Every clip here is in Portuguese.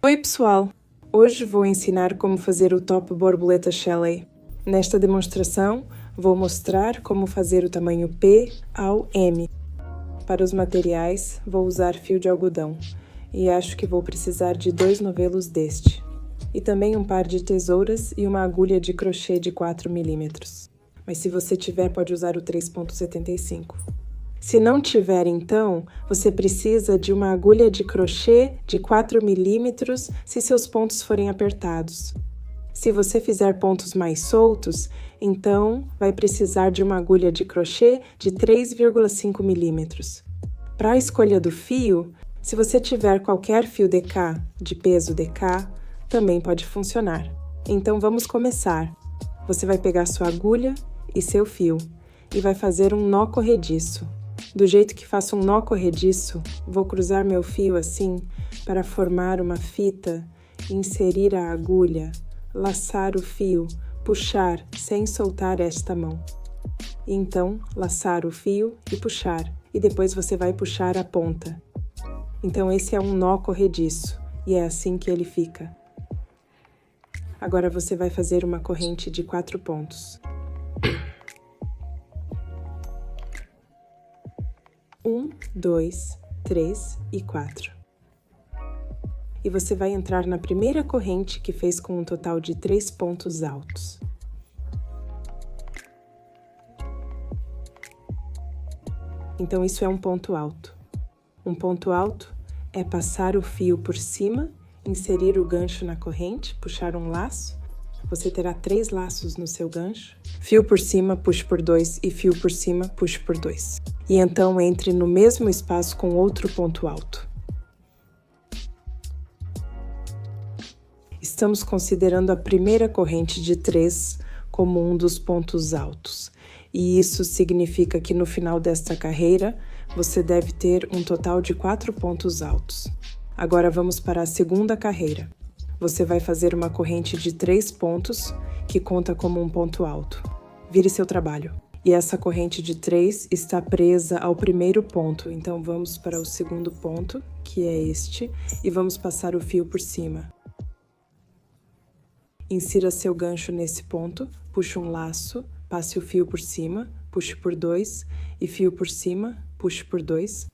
Oi pessoal! Hoje vou ensinar como fazer o top borboleta Shelley. Nesta demonstração vou mostrar como fazer o tamanho P ao M. Para os materiais vou usar fio de algodão e acho que vou precisar de 2 novelos deste. E também um par de tesouras e uma agulha de crochê de 4 mm. Mas se você tiver pode usar o 3,75. Se não tiver, então, você precisa de uma agulha de crochê de 4 mm se seus pontos forem apertados. Se você fizer pontos mais soltos, então vai precisar de uma agulha de crochê de 3,5 mm. Para a escolha do fio, se você tiver qualquer fio DK de peso DK, também pode funcionar. Então vamos começar. Você vai pegar sua agulha e seu fio e vai fazer um nó corrediço. Do jeito que faço um nó corrediço, vou cruzar meu fio assim para formar uma fita, inserir a agulha, laçar o fio, puxar sem soltar esta mão. E então, laçar o fio e puxar, e depois você vai puxar a ponta. Então esse é um nó corrediço, e é assim que ele fica. Agora você vai fazer uma corrente de 4 pontos. 1, 2, 3 e 4. E você vai entrar na primeira corrente que fez com um total de 3 pontos altos. Então isso é um ponto alto. Um ponto alto é passar o fio por cima, inserir o gancho na corrente, puxar um laço. Você terá 3 laços no seu gancho. Fio por cima, puxe por 2 e fio por cima, puxe por 2. E então entre no mesmo espaço com outro ponto alto. Estamos considerando a primeira corrente de 3 como um dos pontos altos. E isso significa que no final desta carreira, você deve ter um total de 4 pontos altos. Agora vamos para a segunda carreira. Você vai fazer uma corrente de 3 pontos, que conta como um ponto alto. Vire seu trabalho. E essa corrente de 3 está presa ao primeiro ponto, então vamos para o segundo ponto, que é este, e vamos passar o fio por cima. Insira seu gancho nesse ponto, puxe um laço, passe o fio por cima, puxe por 2, e fio por cima, puxe por 2.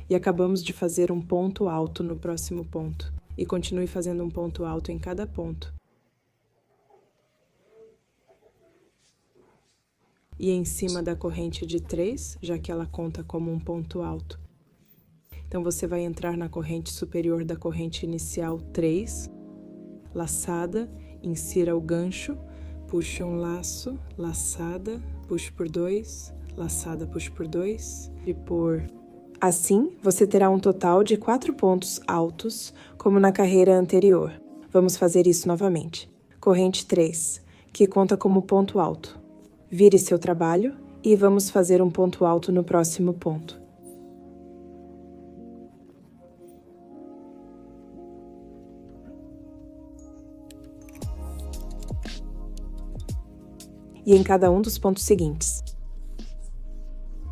E acabamos de fazer um ponto alto no próximo ponto. E continue fazendo um ponto alto em cada ponto. E em cima da corrente de 3, já que ela conta como um ponto alto. Então você vai entrar na corrente superior da corrente inicial 3, laçada, insira o gancho, puxe um laço, laçada, puxe por 2, laçada, puxe por 2 e por... Assim, você terá um total de 4 pontos altos, como na carreira anterior. Vamos fazer isso novamente. Corrente 3, que conta como ponto alto. Vire seu trabalho e vamos fazer um ponto alto no próximo ponto. E em cada um dos pontos seguintes.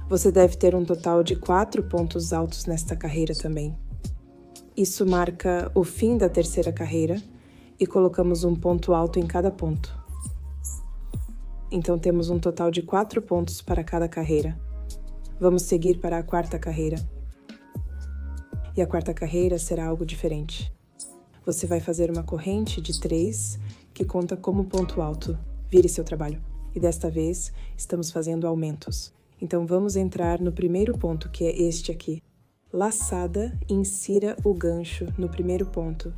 Você deve ter um total de 4 pontos altos nesta carreira também. Isso marca o fim da terceira carreira e colocamos um ponto alto em cada ponto. Então temos um total de 4 pontos para cada carreira. Vamos seguir para a quarta carreira. E a quarta carreira será algo diferente. Você vai fazer uma corrente de 3 que conta como ponto alto. Vire seu trabalho. E desta vez estamos fazendo aumentos. Então vamos entrar no primeiro ponto, que é este aqui. Laçada, insira o gancho no primeiro ponto.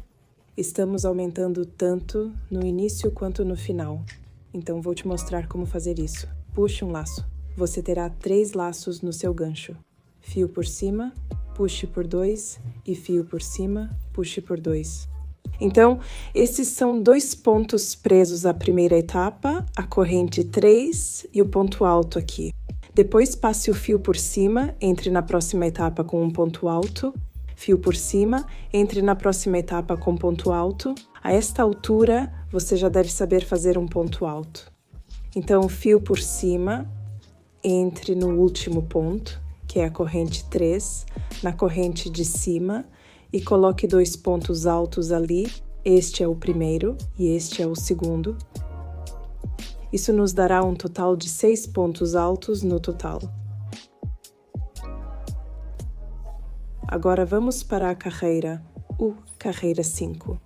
Estamos aumentando tanto no início quanto no final. Então vou te mostrar como fazer isso. Puxe um laço. Você terá 3 laços no seu gancho. Fio por cima, puxe por 2 e fio por cima, puxe por 2. Então, esses são 2 pontos presos à primeira etapa, a corrente 3 e o ponto alto aqui. Depois passe o fio por cima, entre na próxima etapa com um ponto alto, fio por cima, entre na próxima etapa com ponto alto. A esta altura, você já deve saber fazer um ponto alto. Então, fio por cima, entre no último ponto, que é a corrente 3, na corrente de cima, e coloque 2 pontos altos ali. Este é o primeiro e este é o segundo. Isso nos dará um total de 6 pontos altos no total. Agora vamos para a carreira, carreira 5.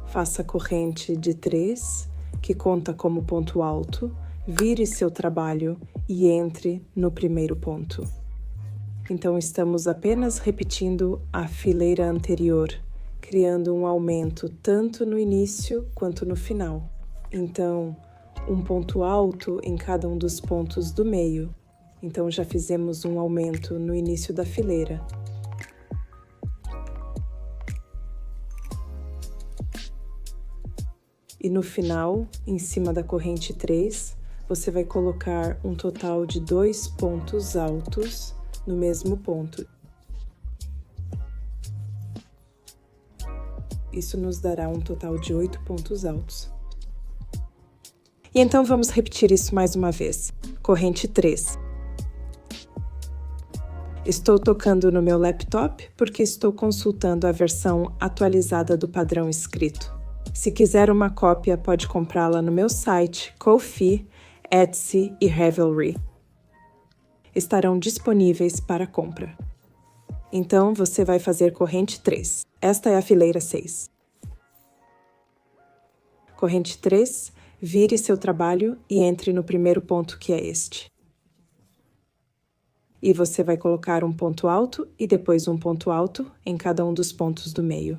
Faça a corrente de 3, que conta como ponto alto, vire seu trabalho e entre no primeiro ponto. Então, estamos apenas repetindo a fileira anterior, criando um aumento tanto no início quanto no final. Então, um ponto alto em cada um dos pontos do meio. Então, já fizemos um aumento no início da fileira. E no final, em cima da corrente 3, você vai colocar um total de 2 pontos altos no mesmo ponto. Isso nos dará um total de 8 pontos altos. E então vamos repetir isso mais uma vez. Corrente 3. Estou tocando no meu laptop porque estou consultando a versão atualizada do padrão escrito. Se quiser uma cópia, pode comprá-la no meu site, Ko-fi, Etsy e Ravelry. Estarão disponíveis para compra. Então, você vai fazer corrente 3. Esta é a fileira 6. Corrente 3, vire seu trabalho e entre no primeiro ponto, que é este. E você vai colocar um ponto alto e depois um ponto alto em cada um dos pontos do meio.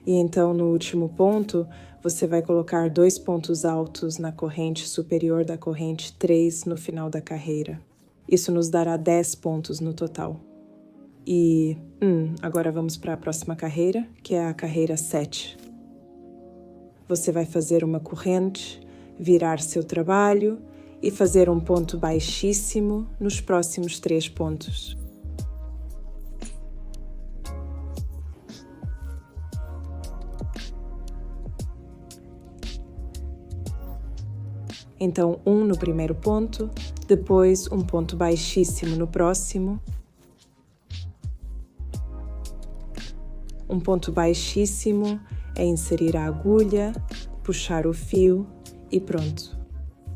E então, no último ponto, você vai colocar 2 pontos altos na corrente superior da corrente 3 no final da carreira. Isso nos dará 10 pontos no total. E, agora vamos para a próxima carreira, que é a carreira 7. Você vai fazer uma corrente, virar seu trabalho e fazer um ponto baixíssimo nos próximos 3 pontos. Então, no primeiro ponto, depois um ponto baixíssimo no próximo, um ponto baixíssimo é inserir a agulha, puxar o fio e pronto.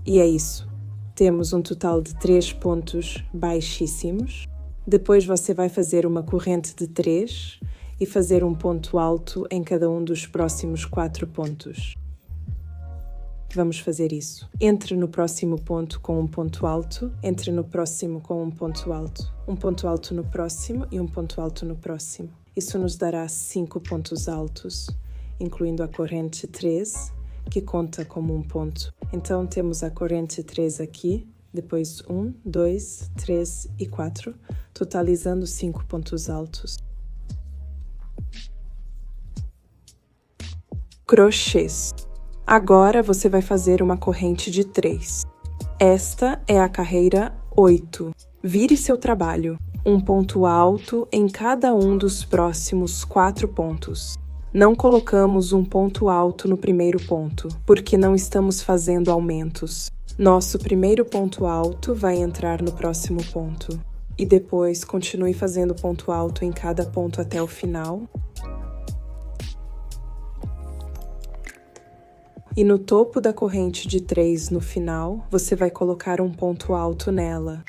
E é isso. Temos um total de 3 pontos baixíssimos. Depois você vai fazer uma corrente de 3 e fazer um ponto alto em cada um dos próximos 4 pontos. Vamos fazer isso. Entre no próximo ponto com um ponto alto, entre no próximo com um ponto alto no próximo e um ponto alto no próximo. Isso nos dará 5 pontos altos, incluindo a corrente 3, que conta como um ponto. Então, temos a corrente 3 aqui, depois 1, 2, 3 e 4, totalizando 5 pontos altos. Crochês. Agora você vai fazer uma corrente de 3. Esta é a carreira 8. Vire seu trabalho. Um ponto alto em cada um dos próximos 4 pontos. Não colocamos um ponto alto no primeiro ponto, porque não estamos fazendo aumentos. Nosso primeiro ponto alto vai entrar no próximo ponto. E depois continue fazendo ponto alto em cada ponto até o final. E no topo da corrente de 3 no final, você vai colocar um ponto alto nela.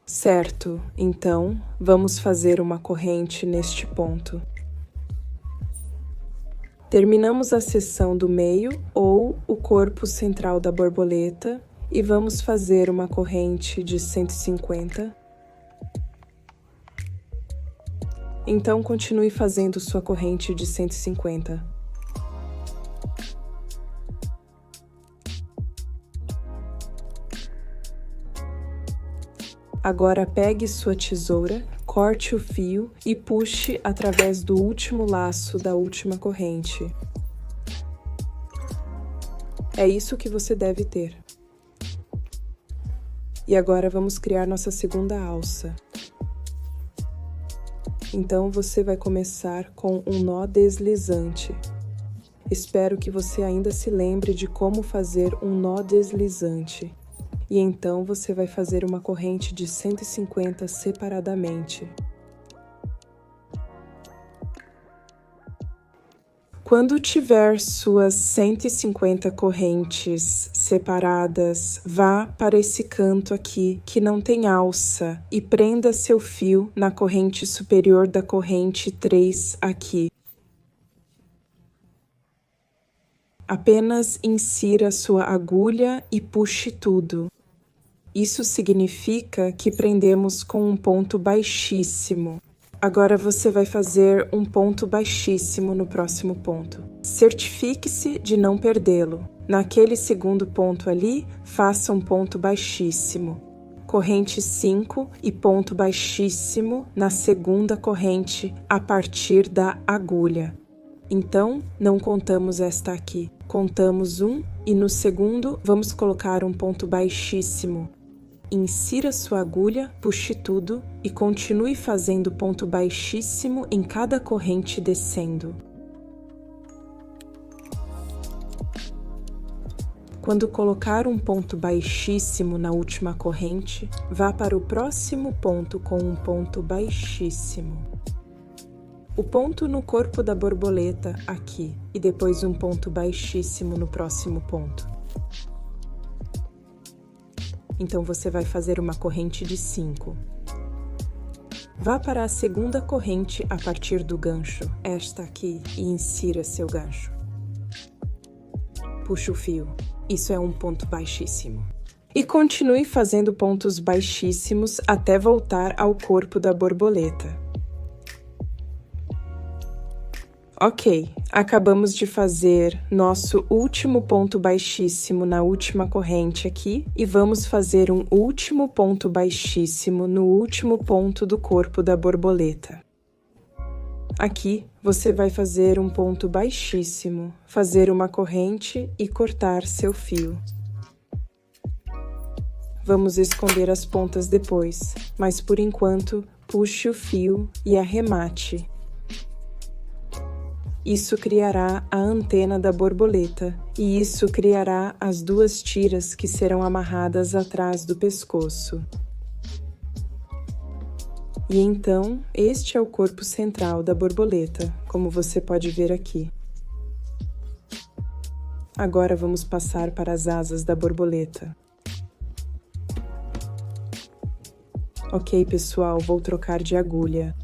Certo, então, vamos fazer uma corrente neste ponto. Terminamos a seção do meio ou o corpo central da borboleta e vamos fazer uma corrente de 150. Então, continue fazendo sua corrente de 150. Agora pegue sua tesoura, corte o fio e puxe através do último laço da última corrente. É isso que você deve ter. E agora vamos criar nossa segunda alça. Então você vai começar com um nó deslizante. Espero que você ainda se lembre de como fazer um nó deslizante. E então você vai fazer uma corrente de 150 separadamente. Quando tiver suas 150 correntes separadas, vá para esse canto aqui que não tem alça e prenda seu fio na corrente superior da corrente 3 aqui. Apenas insira sua agulha e puxe tudo. Isso significa que prendemos com um ponto baixíssimo. Agora você vai fazer um ponto baixíssimo no próximo ponto. Certifique-se de não perdê-lo. Naquele segundo ponto ali, faça um ponto baixíssimo. Corrente 5 e ponto baixíssimo na segunda corrente a partir da agulha. Então, não contamos esta aqui. Contamos um e no segundo vamos colocar um ponto baixíssimo. Insira sua agulha, puxe tudo e continue fazendo ponto baixíssimo em cada corrente descendo. Quando colocar um ponto baixíssimo na última corrente, vá para o próximo ponto com um ponto baixíssimo. O ponto no corpo da borboleta aqui e depois um ponto baixíssimo no próximo ponto. Então você vai fazer uma corrente de 5. Vá para a segunda corrente a partir do gancho, esta aqui, e insira seu gancho. Puxe o fio. Isso é um ponto baixíssimo. E continue fazendo pontos baixíssimos até voltar ao corpo da borboleta. Ok, acabamos de fazer nosso último ponto baixíssimo na última corrente aqui e vamos fazer um último ponto baixíssimo no último ponto do corpo da borboleta. Aqui você vai fazer um ponto baixíssimo, fazer uma corrente e cortar seu fio. Vamos esconder as pontas depois, mas por enquanto puxe o fio e arremate. Isso criará a antena da borboleta, e isso criará as duas tiras que serão amarradas atrás do pescoço. E então, este é o corpo central da borboleta, como você pode ver aqui. Agora vamos passar para as asas da borboleta. Ok, pessoal, vou trocar de agulha.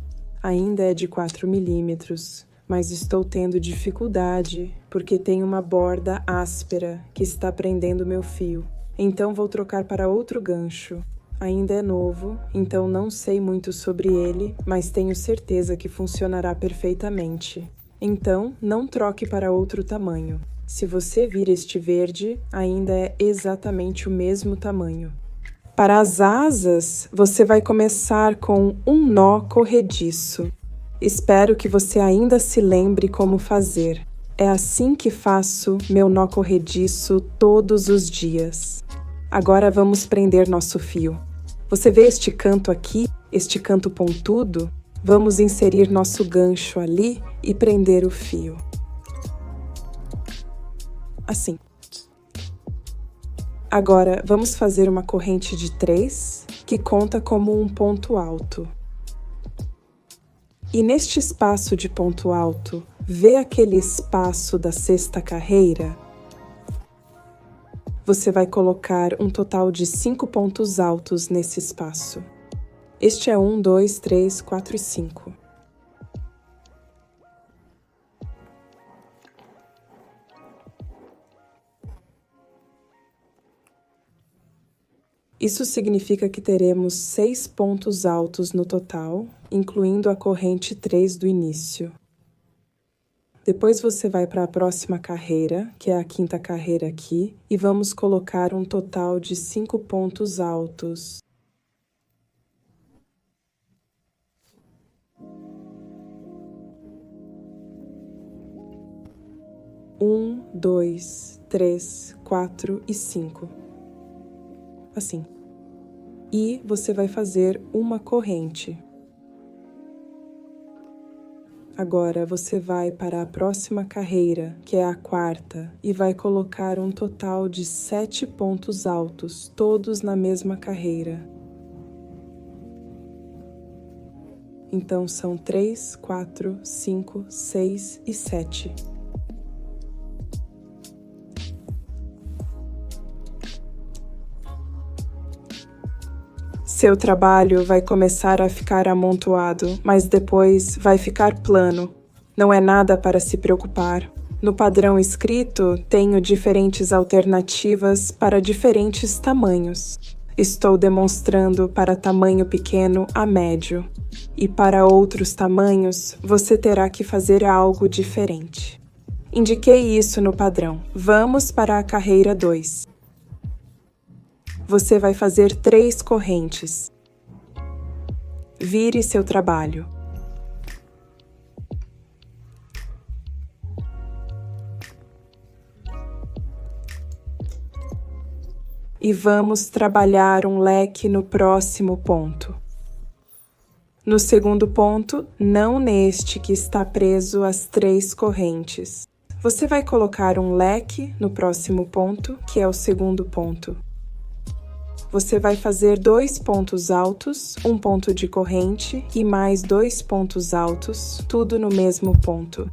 Ainda é de 4 milímetros. Mas estou tendo dificuldade porque tem uma borda áspera que está prendendo meu fio. Então vou trocar para outro gancho. Ainda é novo, então não sei muito sobre ele, mas tenho certeza que funcionará perfeitamente. Então, não troque para outro tamanho. Se você vir este verde, ainda é exatamente o mesmo tamanho. Para as asas, você vai começar com um nó corrediço. Espero que você ainda se lembre como fazer. É assim que faço meu nó corrediço todos os dias. Agora vamos prender nosso fio. Você vê este canto aqui, este canto pontudo? Vamos inserir nosso gancho ali e prender o fio. Assim. Agora vamos fazer uma corrente de 3, que conta como um ponto alto. E neste espaço de ponto alto, vê aquele espaço da sexta carreira? Você vai colocar um total de 5 pontos altos nesse espaço. Este é 1, 2, 3, 4 e 5. Isso significa que teremos 6 pontos altos no total, incluindo a corrente 3 do início. Depois você vai para a próxima carreira, que é a quinta carreira aqui, e vamos colocar um total de 5 pontos altos. 1, 2, 3, 4 e 5. Assim. E você vai fazer uma corrente. Agora você vai para a próxima carreira, que é a quarta, e vai colocar um total de 7 pontos altos, todos na mesma carreira. Então são 3, 4, 5, 6 e 7. Seu trabalho vai começar a ficar amontoado, mas depois vai ficar plano. Não é nada para se preocupar. No padrão escrito, tenho diferentes alternativas para diferentes tamanhos. Estou demonstrando para tamanho pequeno a médio. E para outros tamanhos, você terá que fazer algo diferente. Indiquei isso no padrão. Vamos para a carreira 2. Você vai fazer 3 correntes. Vire seu trabalho. E vamos trabalhar um leque no próximo ponto. No segundo ponto, não neste que está preso às 3 correntes. Você vai colocar um leque no próximo ponto, que é o segundo ponto. Você vai fazer 2 pontos altos, um ponto de corrente e mais 2 pontos altos, tudo no mesmo ponto.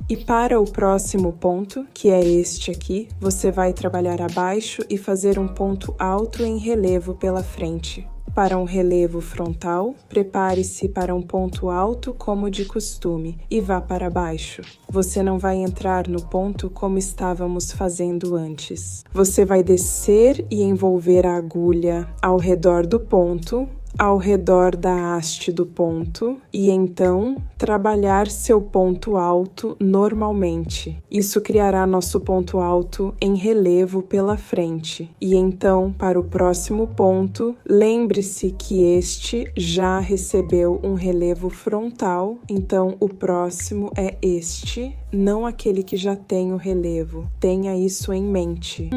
E para o próximo ponto, que é este aqui, você vai trabalhar abaixo e fazer um ponto alto em relevo pela frente. Para um relevo frontal, prepare-se para um ponto alto como de costume e vá para baixo. Você não vai entrar no ponto como estávamos fazendo antes. Você vai descer e envolver a agulha ao redor do ponto, ao redor da haste do ponto e então trabalhar seu ponto alto normalmente. Isso criará nosso ponto alto em relevo pela frente. E então, para o próximo ponto, lembre-se que este já recebeu um relevo frontal, então o próximo é este, não aquele que já tem o relevo. Tenha isso em mente.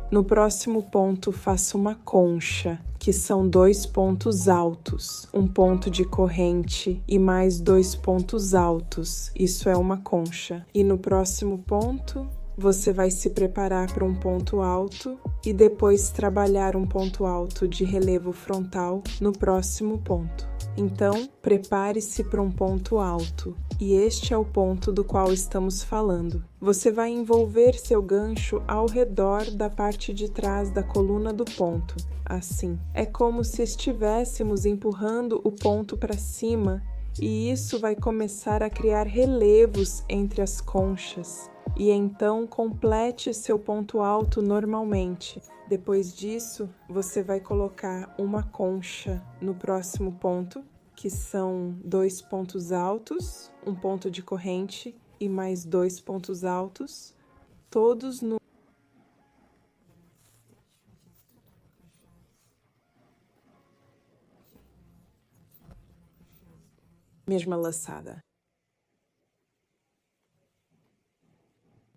No próximo ponto, faça uma concha, que são 2 pontos altos, um ponto de corrente e mais 2 pontos altos. Isso é uma concha. E no próximo ponto, você vai se preparar para um ponto alto e depois trabalhar um ponto alto de relevo frontal no próximo ponto. Então, prepare-se para um ponto alto. E este é o ponto do qual estamos falando. Você vai envolver seu gancho ao redor da parte de trás da coluna do ponto, assim. É como se estivéssemos empurrando o ponto para cima, e isso vai começar a criar relevos entre as conchas. E então complete seu ponto alto normalmente. Depois disso, você vai colocar uma concha no próximo ponto, que são 2 pontos altos, um ponto de corrente e mais 2 pontos altos, todos no mesma laçada.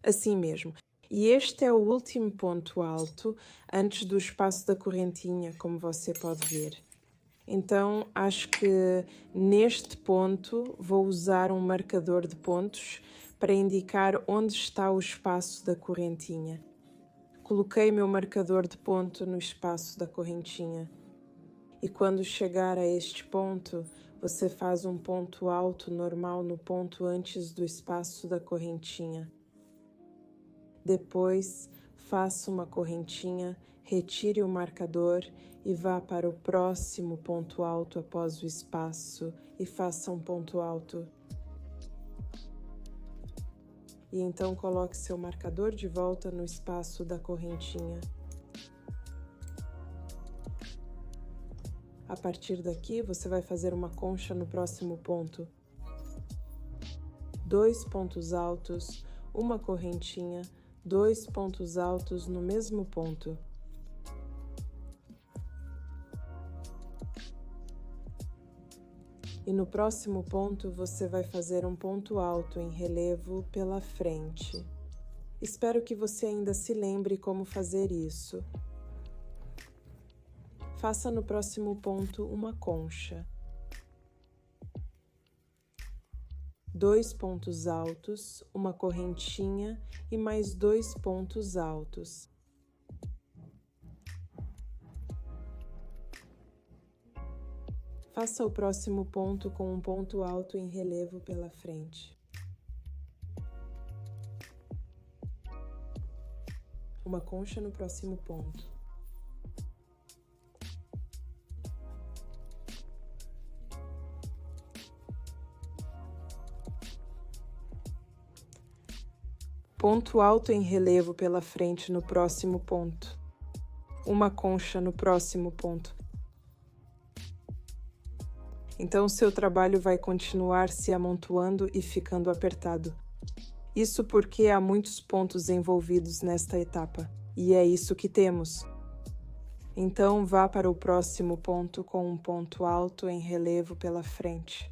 Assim mesmo. E este é o último ponto alto antes do espaço da correntinha, como você pode ver. Então, acho que neste ponto vou usar um marcador de pontos para indicar onde está o espaço da correntinha. Coloquei meu marcador de ponto no espaço da correntinha. E quando chegar a este ponto, você faz um ponto alto normal no ponto antes do espaço da correntinha. Depois, faça uma correntinha, retire o marcador e vá para o próximo ponto alto após o espaço e faça um ponto alto. E então coloque seu marcador de volta no espaço da correntinha. A partir daqui, você vai fazer uma concha no próximo ponto. 2 pontos altos, uma correntinha, 2 pontos altos no mesmo ponto. E no próximo ponto, você vai fazer um ponto alto em relevo pela frente. Espero que você ainda se lembre como fazer isso. Faça no próximo ponto uma concha. 2 pontos altos, uma correntinha e mais 2 pontos altos. Faça o próximo ponto com um ponto alto em relevo pela frente. Uma concha no próximo ponto. Ponto alto em relevo pela frente no próximo ponto. Uma concha no próximo ponto. Então, seu trabalho vai continuar se amontoando e ficando apertado. Isso porque há muitos pontos envolvidos nesta etapa, e é isso que temos. Então, vá para o próximo ponto com um ponto alto em relevo pela frente.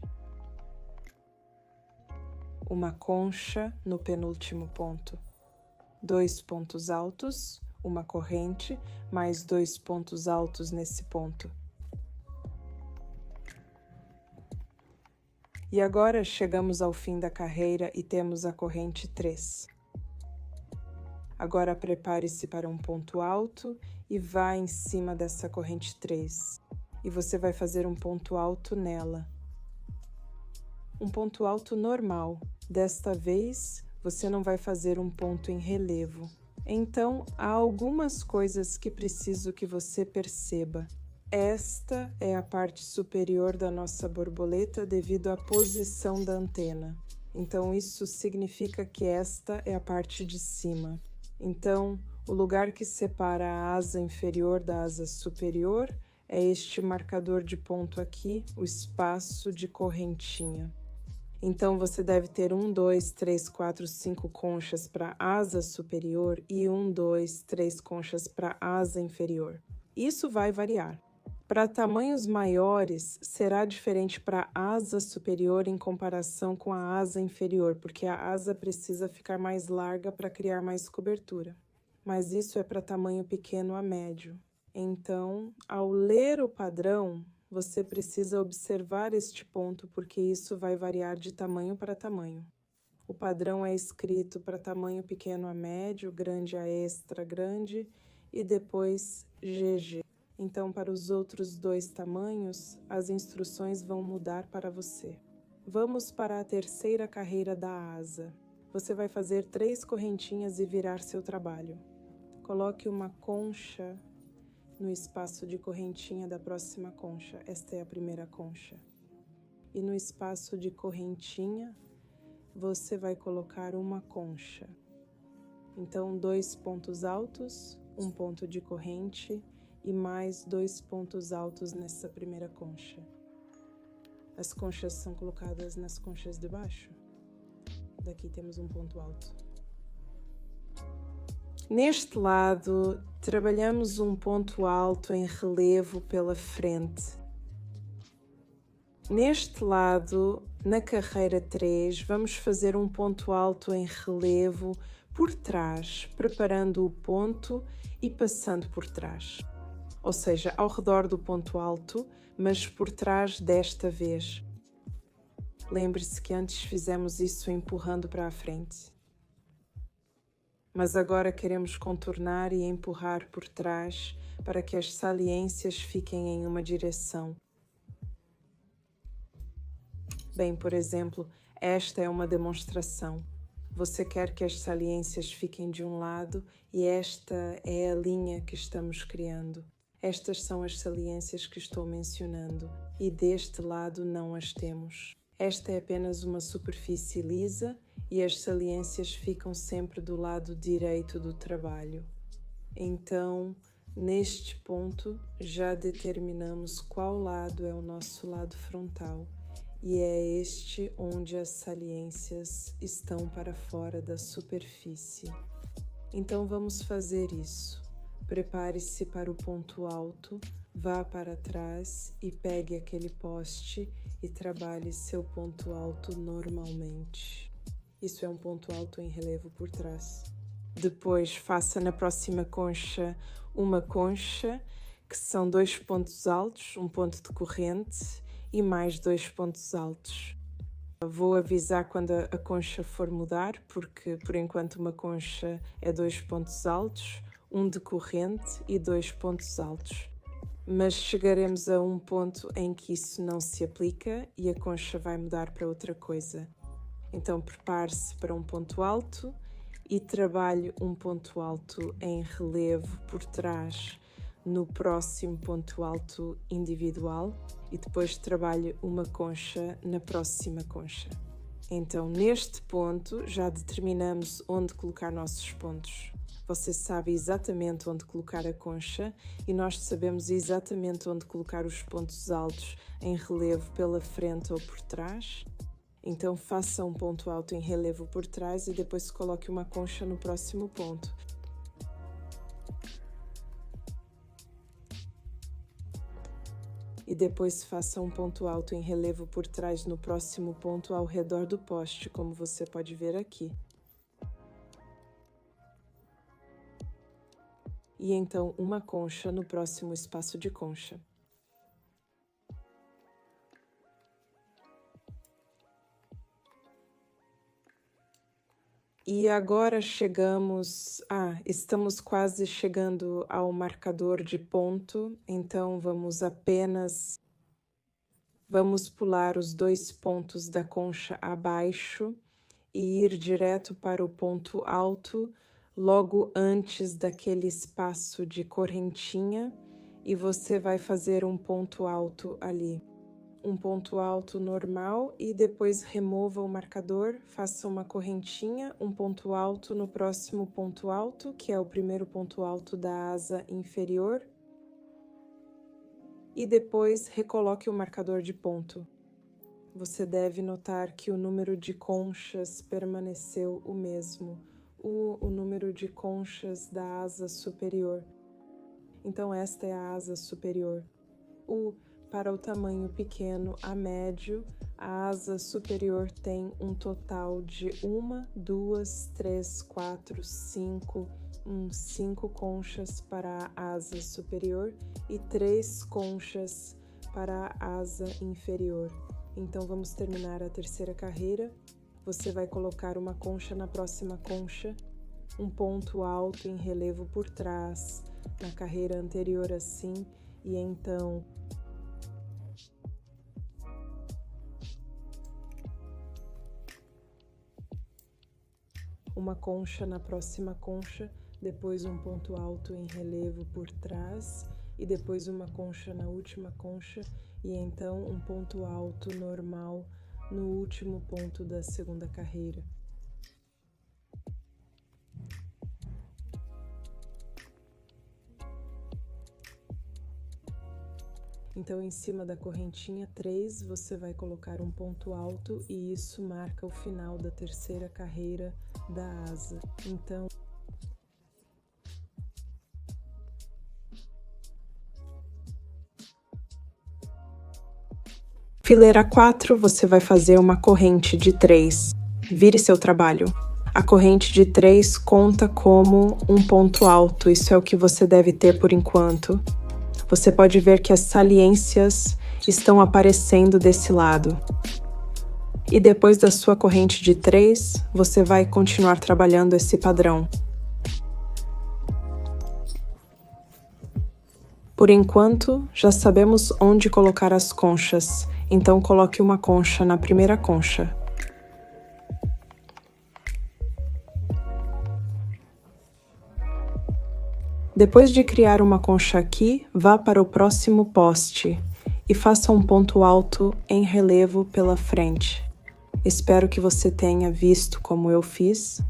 Uma concha no penúltimo ponto. 2 pontos altos, uma corrente, mais 2 pontos altos nesse ponto. E agora chegamos ao fim da carreira e temos a corrente 3. Agora prepare-se para um ponto alto e vá em cima dessa corrente 3. E você vai fazer um ponto alto nela. Um ponto alto normal. Desta vez, você não vai fazer um ponto em relevo. Então, há algumas coisas que preciso que você perceba. Esta é a parte superior da nossa borboleta devido à posição da antena. Então, isso significa que esta é a parte de cima. Então, o lugar que separa a asa inferior da asa superior é este marcador de ponto aqui, o espaço de correntinha. Então, você deve ter 1, 2, 3, 4, 5 conchas para a asa superior e 1, 2, 3 conchas para a asa inferior. Isso vai variar. Para tamanhos maiores, será diferente para a asa superior em comparação com a asa inferior, porque a asa precisa ficar mais larga para criar mais cobertura. Mas isso é para tamanho pequeno a médio. Então, ao ler o padrão, você precisa observar este ponto, porque isso vai variar de tamanho para tamanho. O padrão é escrito para tamanho pequeno a médio, grande a extra grande e depois GG. Então, para os outros 2 tamanhos, as instruções vão mudar para você. Vamos para a terceira carreira da asa. Você vai fazer 3 correntinhas e virar seu trabalho. Coloque uma concha no espaço de correntinha da próxima concha. Esta é a primeira concha. E no espaço de correntinha, você vai colocar uma concha. Então, 2 pontos altos, um ponto de corrente e mais 2 pontos altos nessa primeira concha. As conchas são colocadas nas conchas de baixo. Daqui temos um ponto alto. Neste lado, trabalhamos um ponto alto em relevo pela frente. Neste lado, na carreira 3, vamos fazer um ponto alto em relevo por trás, preparando o ponto e passando por trás. Ou seja, ao redor do ponto alto, mas por trás desta vez. Lembre-se que antes fizemos isso empurrando para a frente. Mas agora queremos contornar e empurrar por trás para que as saliências fiquem em uma direção. Bem, por exemplo, esta é uma demonstração. Você quer que as saliências fiquem de um lado e esta é a linha que estamos criando. Estas são as saliências que estou mencionando e deste lado não as temos. Esta é apenas uma superfície lisa e as saliências ficam sempre do lado direito do trabalho. Então, neste ponto, já determinamos qual lado é o nosso lado frontal e é este onde as saliências estão para fora da superfície. Então, vamos fazer isso. Prepare-se para o ponto alto, vá para trás e pegue aquele poste e trabalhe seu ponto alto normalmente. Isso é um ponto alto em relevo por trás. Depois faça na próxima concha uma concha, que são 2 pontos altos, um ponto de corrente e mais 2 pontos altos. Vou avisar quando a concha for mudar, porque por enquanto uma concha é 2 pontos altos, um de corrente e 2 pontos altos. Mas chegaremos a um ponto em que isso não se aplica e a concha vai mudar para outra coisa. Então prepare-se para um ponto alto e trabalhe um ponto alto em relevo por trás no próximo ponto alto individual e depois trabalhe uma concha na próxima concha. Então, neste ponto, já determinamos onde colocar nossos pontos. Você sabe exatamente onde colocar a concha e nós sabemos exatamente onde colocar os pontos altos em relevo pela frente ou por trás. Então faça um ponto alto em relevo por trás e depois coloque uma concha no próximo ponto. E depois faça um ponto alto em relevo por trás no próximo ponto ao redor do poste, como você pode ver aqui. E então uma concha no próximo espaço de concha. E agora estamos quase chegando ao marcador de ponto, então vamos pular os 2 pontos da concha abaixo e ir direto para o ponto alto, logo antes daquele espaço de correntinha, e você vai fazer um ponto alto ali. Um ponto alto normal e depois remova o marcador, faça uma correntinha, um ponto alto no próximo ponto alto, que é o primeiro ponto alto da asa inferior, e depois recoloque o marcador de ponto. Você deve notar que o número de conchas permaneceu o mesmo, o número de conchas da asa superior. Então esta é a asa superior. Para o tamanho pequeno a médio, a asa superior tem um total de 1, 2, 3, 4, 5 conchas para a asa superior e 3 conchas para a asa inferior. Então vamos terminar a terceira carreira. Você vai colocar uma concha na próxima concha, um ponto alto em relevo por trás, na carreira anterior assim, e então uma concha na próxima concha, depois um ponto alto em relevo por trás e depois uma concha na última concha e então um ponto alto normal no último ponto da segunda carreira. Então, em cima da correntinha 3, você vai colocar um ponto alto e isso marca o final da terceira carreira da asa. Então, fileira 4, você vai fazer uma corrente de 3. Vire seu trabalho. A corrente de 3 conta como um ponto alto, isso é o que você deve ter por enquanto. Você pode ver que as saliências estão aparecendo desse lado. E depois da sua corrente de 3, você vai continuar trabalhando esse padrão. Por enquanto, já sabemos onde colocar as conchas, então coloque uma concha na primeira concha. Depois de criar uma concha aqui, vá para o próximo poste e faça um ponto alto em relevo pela frente. Espero que você tenha visto como eu fiz.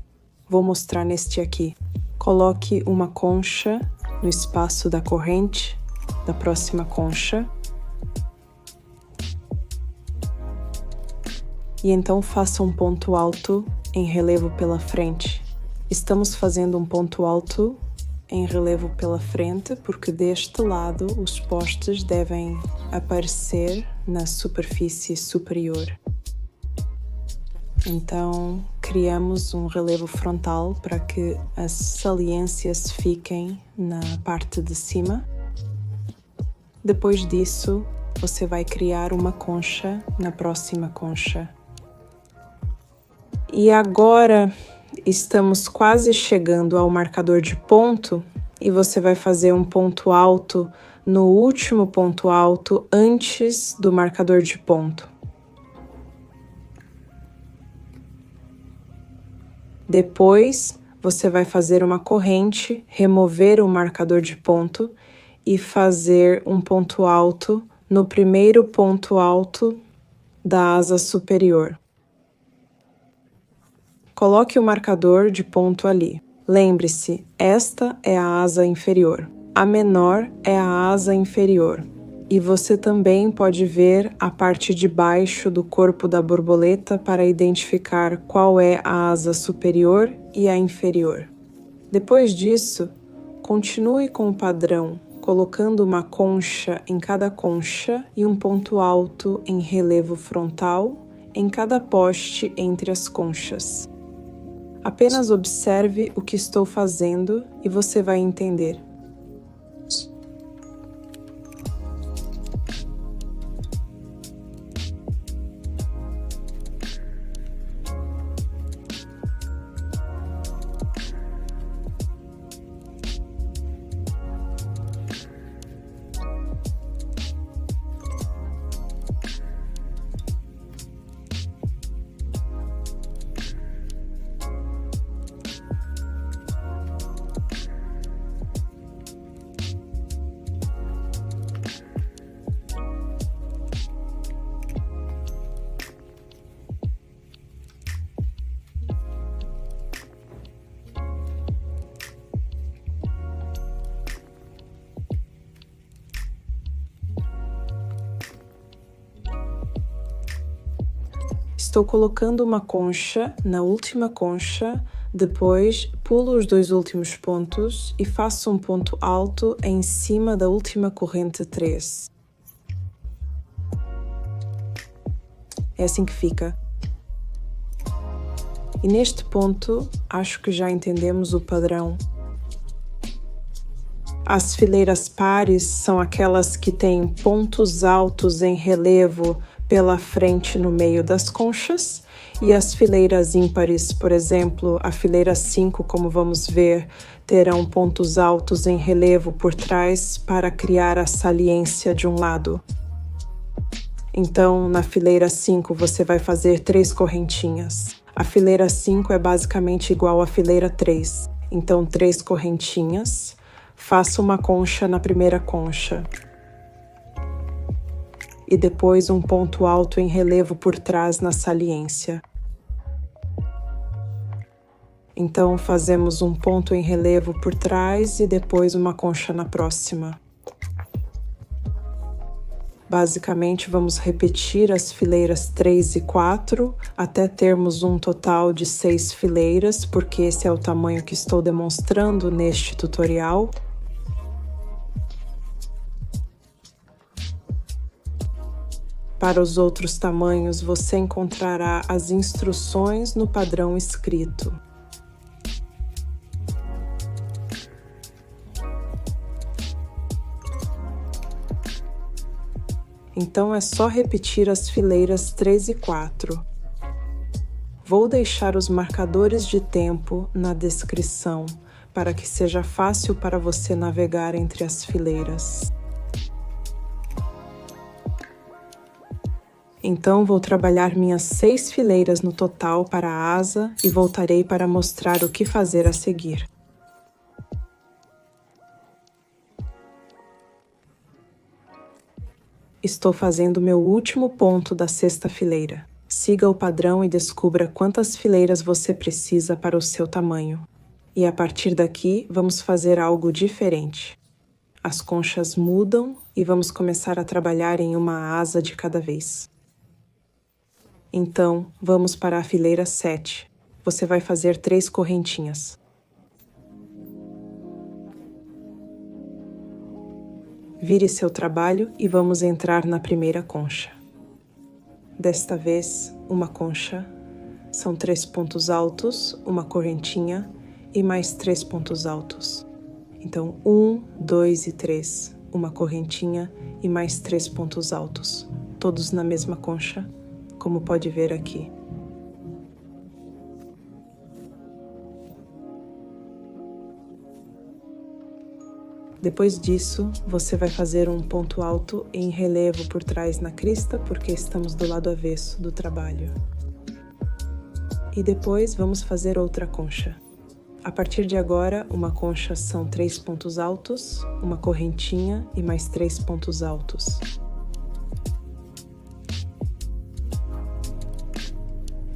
Vou mostrar neste aqui. Coloque uma concha no espaço da corrente da próxima concha. E então faça um ponto alto em relevo pela frente. Estamos fazendo um ponto alto em relevo pela frente, porque deste lado os postes devem aparecer na superfície superior. Então, criamos um relevo frontal para que as saliências fiquem na parte de cima. Depois disso, você vai criar uma concha na próxima concha. E agora estamos quase chegando ao marcador de ponto e você vai fazer um ponto alto no último ponto alto antes do marcador de ponto. Depois, você vai fazer uma corrente, remover o marcador de ponto e fazer um ponto alto no primeiro ponto alto da asa superior. Coloque o marcador de ponto ali. Lembre-se, esta é a asa inferior. A menor é a asa inferior. E você também pode ver a parte de baixo do corpo da borboleta para identificar qual é a asa superior e a inferior. Depois disso, continue com o padrão, colocando uma concha em cada concha e um ponto alto em relevo frontal em cada poste entre as conchas. Apenas observe o que estou fazendo e você vai entender. Estou colocando uma concha na última concha, depois pulo os dois últimos pontos e faço um ponto alto em cima da última corrente 3. É assim que fica. E neste ponto, acho que já entendemos o padrão. As fileiras pares são aquelas que têm pontos altos em relevo pela frente no meio das conchas, e as fileiras ímpares, por exemplo, a fileira 5, como vamos ver, terão pontos altos em relevo por trás para criar a saliência de um lado. Então, na fileira 5, você vai fazer 3 correntinhas. A fileira 5 é basicamente igual à fileira 3. Então, 3 correntinhas. Faça uma concha na primeira concha. E depois um ponto alto em relevo por trás na saliência. Então, fazemos um ponto em relevo por trás e depois uma concha na próxima. Basicamente, vamos repetir as fileiras 3 e 4 até termos um total de 6 fileiras, porque esse é o tamanho que estou demonstrando neste tutorial. Para os outros tamanhos, você encontrará as instruções no padrão escrito. Então é só repetir as fileiras 3 e 4. Vou deixar os marcadores de tempo na descrição, para que seja fácil para você navegar entre as fileiras. Então vou trabalhar minhas 6 fileiras no total para a asa e voltarei para mostrar o que fazer a seguir. Estou fazendo meu último ponto da 6ª fileira. Siga o padrão e descubra quantas fileiras você precisa para o seu tamanho. E a partir daqui, vamos fazer algo diferente. As conchas mudam e vamos começar a trabalhar em uma asa de cada vez. Então, vamos para a fileira 7. Você vai fazer 3 correntinhas. Vire seu trabalho e vamos entrar na primeira concha. Desta vez, uma concha são 3 pontos altos, uma correntinha e mais 3 pontos altos. Então, 1, 2 e 3, uma correntinha e mais 3 pontos altos, todos na mesma concha, como pode ver aqui. Depois disso, você vai fazer um ponto alto em relevo por trás na crista, porque estamos do lado avesso do trabalho. E depois vamos fazer outra concha. A partir de agora, uma concha são 3 pontos altos, uma correntinha e mais 3 pontos altos.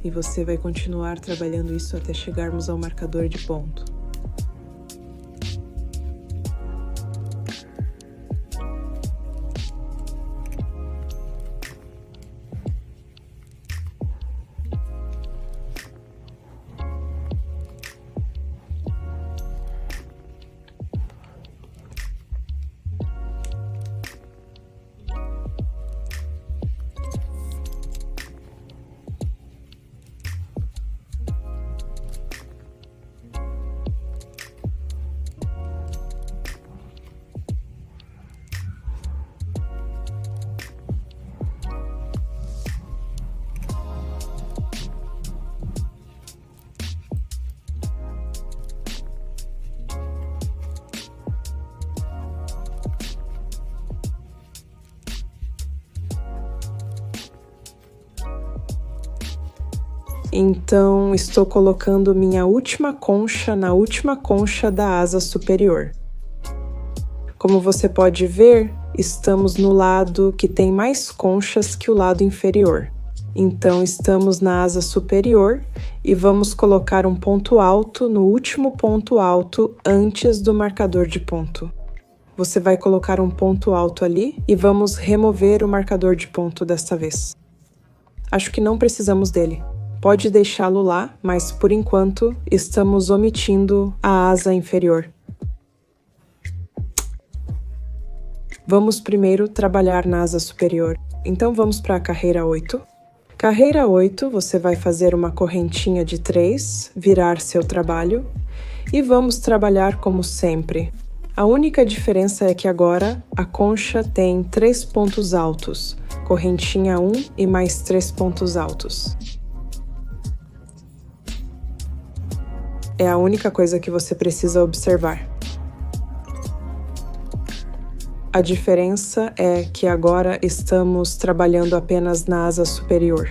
E você vai continuar trabalhando isso até chegarmos ao marcador de ponto. Então, estou colocando minha última concha na última concha da asa superior. Como você pode ver, estamos no lado que tem mais conchas que o lado inferior. Então, estamos na asa superior e vamos colocar um ponto alto no último ponto alto antes do marcador de ponto. Você vai colocar um ponto alto ali e vamos remover o marcador de ponto desta vez. Acho que não precisamos dele. Pode deixá-lo lá, mas por enquanto estamos omitindo a asa inferior. Vamos primeiro trabalhar na asa superior. Então vamos para a carreira 8. Carreira 8, você vai fazer uma correntinha de 3, virar seu trabalho e vamos trabalhar como sempre. A única diferença é que agora a concha tem 3 pontos altos, correntinha 1 e mais 3 pontos altos. É a única coisa que você precisa observar. A diferença é que agora estamos trabalhando apenas na asa superior.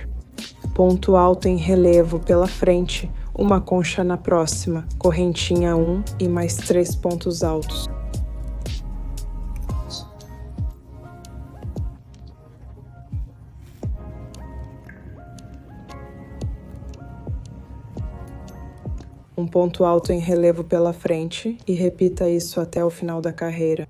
Ponto alto em relevo pela frente, uma concha na próxima, correntinha 1 e mais 3 pontos altos. Um ponto alto em relevo pela frente e repita isso até o final da carreira.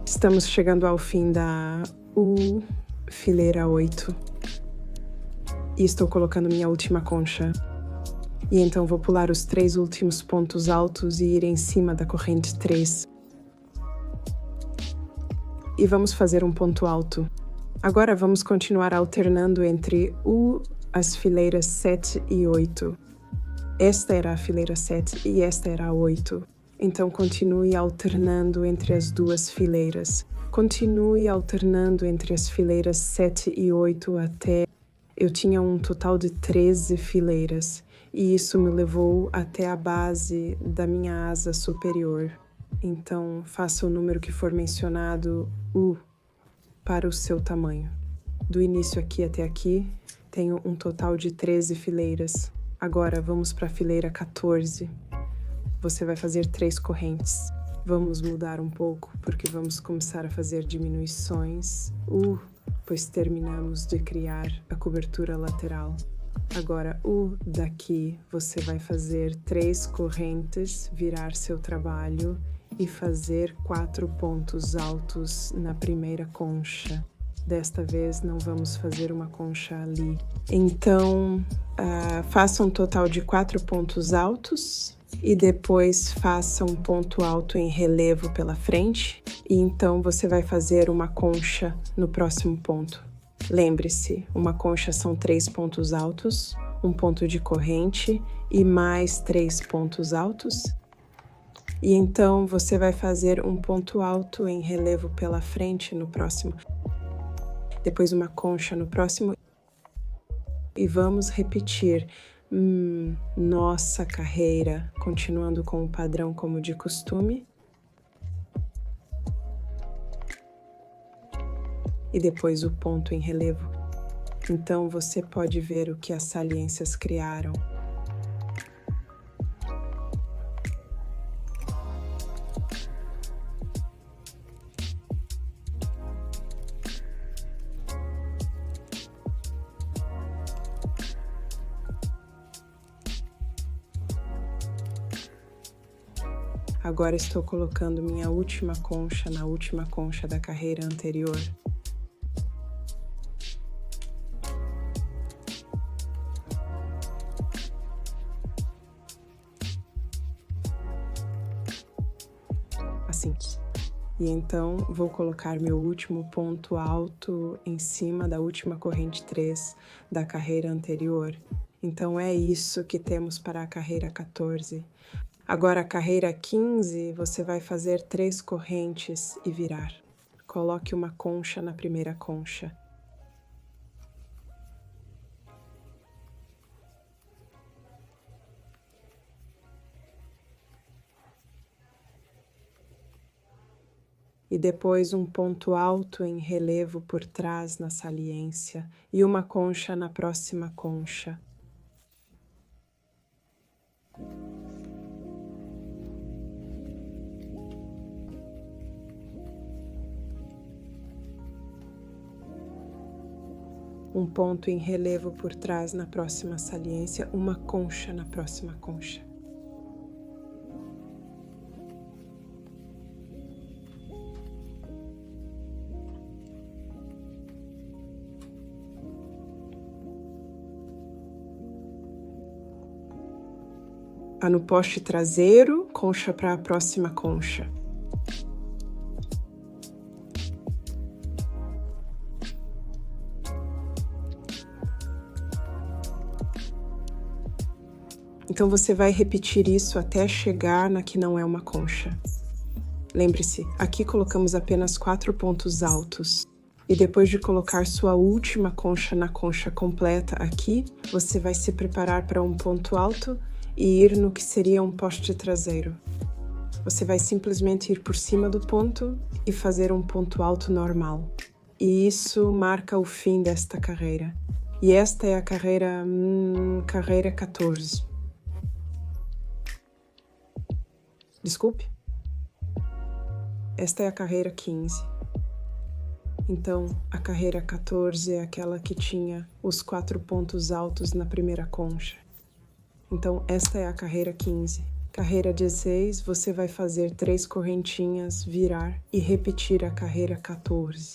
Estamos chegando ao fim da fileira 8 e estou colocando minha última concha. E então vou pular os 3 últimos pontos altos e ir em cima da corrente 3. E vamos fazer um ponto alto. Agora vamos continuar alternando entre as fileiras 7 e 8. Esta era a fileira 7 e esta era a 8. Então continue alternando entre as duas fileiras. Continue alternando entre as fileiras 7 e 8 até... Eu tinha um total de 13 fileiras. e isso me levou até a base da minha asa superior. Então, faça o número que for mencionado, para o seu tamanho. Do início aqui até aqui, tenho um total de 13 fileiras. Agora, vamos para a fileira 14. Você vai fazer 3 correntes. Vamos mudar um pouco, porque vamos começar a fazer diminuições, pois terminamos de criar a cobertura lateral. Agora, daqui, você vai fazer 3 correntes, virar seu trabalho e fazer 4 pontos altos na primeira concha. Desta vez, não vamos fazer uma concha ali. Então, faça um total de 4 pontos altos e depois faça um ponto alto em relevo pela frente. E então, você vai fazer uma concha no próximo ponto. Lembre-se, uma concha são 3 pontos altos, um ponto de corrente e mais 3 pontos altos. E então, você vai fazer um ponto alto em relevo pela frente no próximo. Depois uma concha no próximo. E vamos repetir nossa carreira, continuando com o padrão como de costume. E depois o ponto em relevo. Então, você pode ver o que as saliências criaram. Agora estou colocando minha última concha na última concha da carreira anterior. Assim. E então vou colocar meu último ponto alto em cima da última corrente 3 da carreira anterior. Então é isso que temos para a carreira 14. Agora a carreira 15, você vai fazer 3 correntes e virar. Coloque uma concha na primeira concha. E depois um ponto alto em relevo por trás na saliência e uma concha na próxima concha. Um ponto em relevo por trás na próxima saliência, uma concha na próxima concha. No poste traseiro, concha para a próxima concha. Então, você vai repetir isso até chegar na que não é uma concha. Lembre-se, aqui colocamos apenas 4 pontos altos. E depois de colocar sua última concha na concha completa aqui, você vai se preparar para um ponto alto e ir no que seria um poste traseiro. Você vai simplesmente ir por cima do ponto e fazer um ponto alto normal. E isso marca o fim desta carreira. E esta é a carreira 14. Desculpe. Esta é a carreira 15. Então, a carreira 14 é aquela que tinha os 4 pontos altos na primeira concha. Então, esta é a carreira 15. Carreira 16, você vai fazer 3 correntinhas, virar e repetir a carreira 14.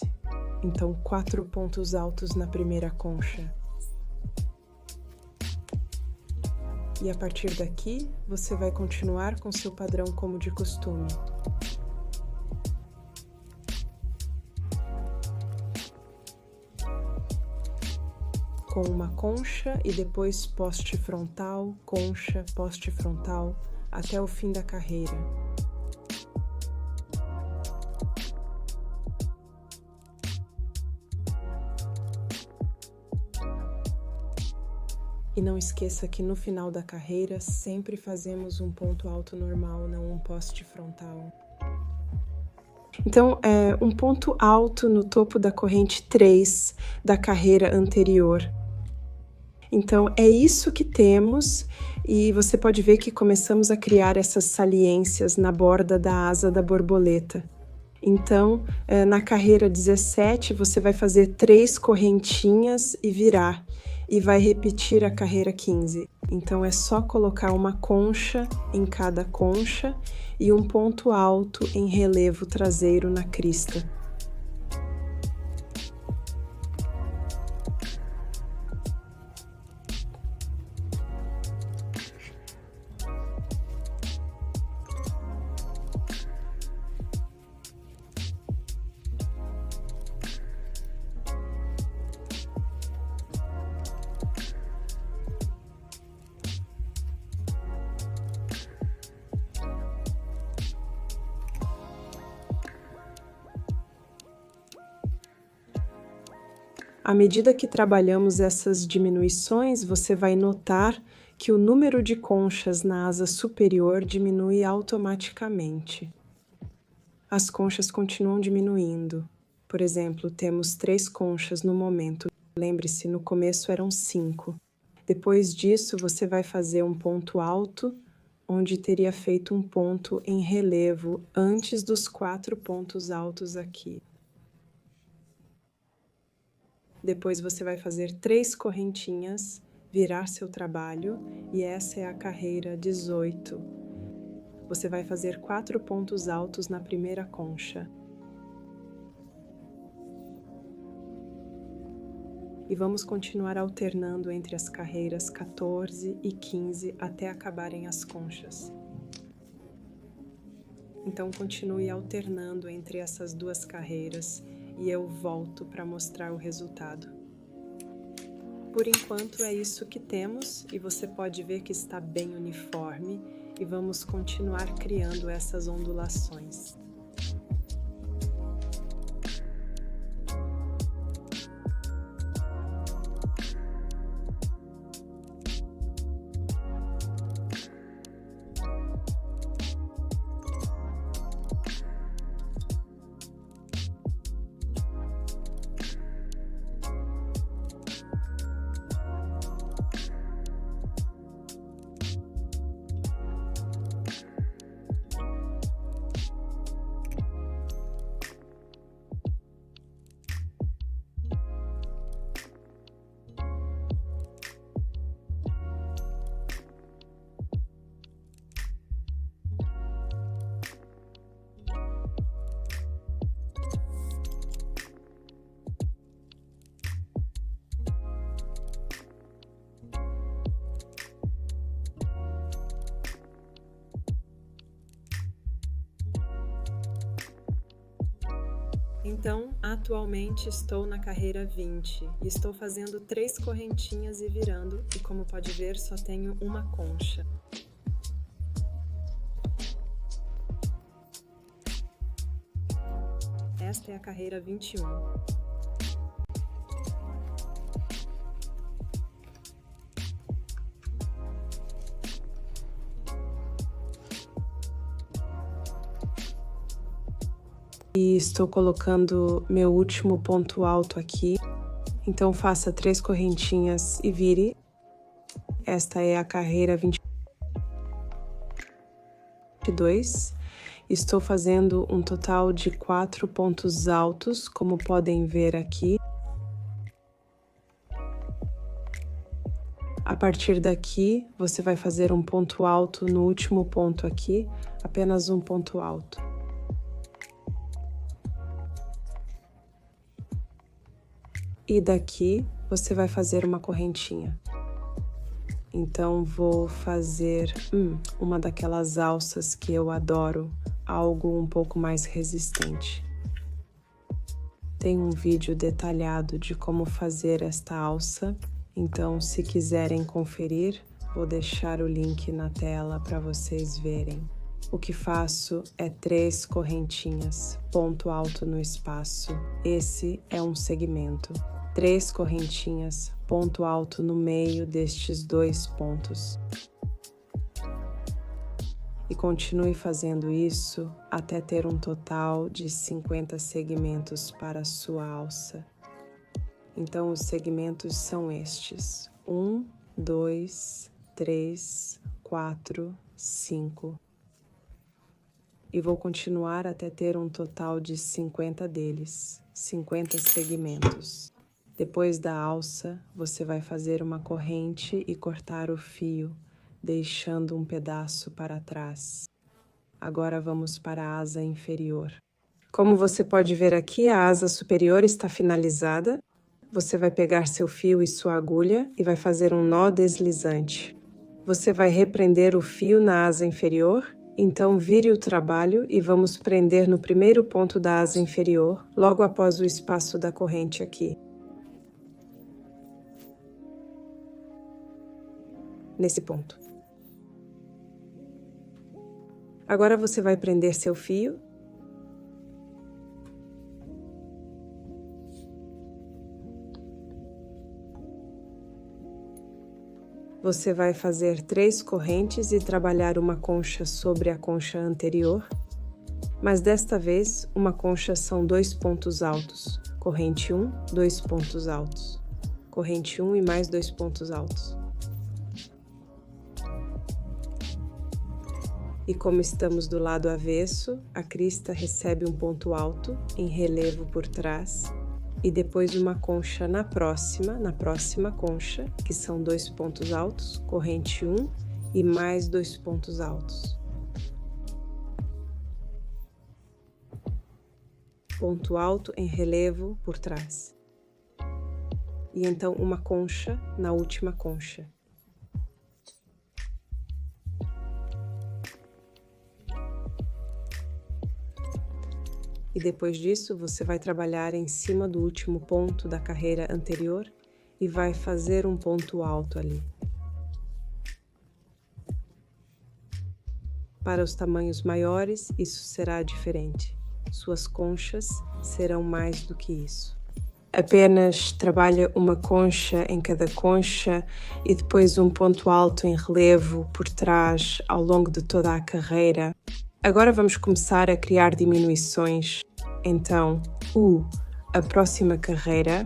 Então, 4 pontos altos na primeira concha. E a partir daqui, você vai continuar com seu padrão como de costume. Com uma concha e depois poste frontal, concha, poste frontal, até o fim da carreira. E não esqueça que no final da carreira sempre fazemos um ponto alto normal, não um poste frontal. Então, um ponto alto no topo da corrente 3 da carreira anterior. Então, é isso que temos, e você pode ver que começamos a criar essas saliências na borda da asa da borboleta. Então, na carreira 17, você vai fazer 3 correntinhas e virar, e vai repetir a carreira 15. Então, é só colocar uma concha em cada concha e um ponto alto em relevo traseiro na crista. À medida que trabalhamos essas diminuições, você vai notar que o número de conchas na asa superior diminui automaticamente. As conchas continuam diminuindo. Por exemplo, temos 3 conchas no momento. Lembre-se, no começo eram 5. Depois disso, você vai fazer um ponto alto, onde teria feito um ponto em relevo antes dos 4 pontos altos aqui. Depois você vai fazer 3 correntinhas, virar seu trabalho, e essa é a carreira 18. Você vai fazer 4 pontos altos na primeira concha. E vamos continuar alternando entre as carreiras 14 e 15 até acabarem as conchas. Então continue alternando entre essas 2 carreiras e eu volto para mostrar o resultado. Por enquanto é isso que temos e você pode ver que está bem uniforme e vamos continuar criando essas ondulações. Então, atualmente estou na carreira 20 e estou fazendo 3 correntinhas e virando, e como pode ver, só tenho uma concha. Esta é a carreira 21. E estou colocando meu último ponto alto aqui. Então faça 3 correntinhas e vire. Esta é a carreira 22. Estou fazendo um total de 4 pontos altos, como podem ver aqui. A partir daqui, você vai fazer um ponto alto no último ponto aqui, apenas um ponto alto. E daqui, você vai fazer uma correntinha. Então, vou fazer uma daquelas alças que eu adoro, algo um pouco mais resistente. Tem um vídeo detalhado de como fazer esta alça, então se quiserem conferir, vou deixar o link na tela para vocês verem. O que faço é 3 correntinhas, ponto alto no espaço. Esse é um segmento. 3 correntinhas, ponto alto no meio destes 2 pontos. E continue fazendo isso até ter um total de 50 segmentos para a sua alça. Então, os segmentos são estes: 1, 2, 3, 4, 5. E vou continuar até ter um total de 50 deles, 50 segmentos. Depois da alça, você vai fazer uma corrente e cortar o fio, deixando um pedaço para trás. Agora vamos para a asa inferior. Como você pode ver aqui, a asa superior está finalizada. Você vai pegar seu fio e sua agulha e vai fazer um nó deslizante. Você vai reprender o fio na asa inferior, então vire o trabalho e vamos prender no primeiro ponto da asa inferior, logo após o espaço da corrente aqui. Nesse ponto. Agora você vai prender seu fio. Você vai fazer 3 correntes e trabalhar uma concha sobre a concha anterior, mas desta vez uma concha são 2 pontos altos. Corrente 1, 2 pontos altos. Corrente 1 e mais 2 pontos altos. E como estamos do lado avesso, a crista recebe um ponto alto em relevo por trás e depois uma concha na próxima concha, que são 2 pontos altos, corrente 1 e mais 2 pontos altos. Ponto alto em relevo por trás. E então uma concha na última concha. E depois disso, você vai trabalhar em cima do último ponto da carreira anterior e vai fazer um ponto alto ali. Para os tamanhos maiores, isso será diferente. Suas conchas serão mais do que isso. Apenas trabalha uma concha em cada concha e depois um ponto alto em relevo por trás ao longo de toda a carreira. Agora vamos começar a criar diminuições. Então, a próxima carreira,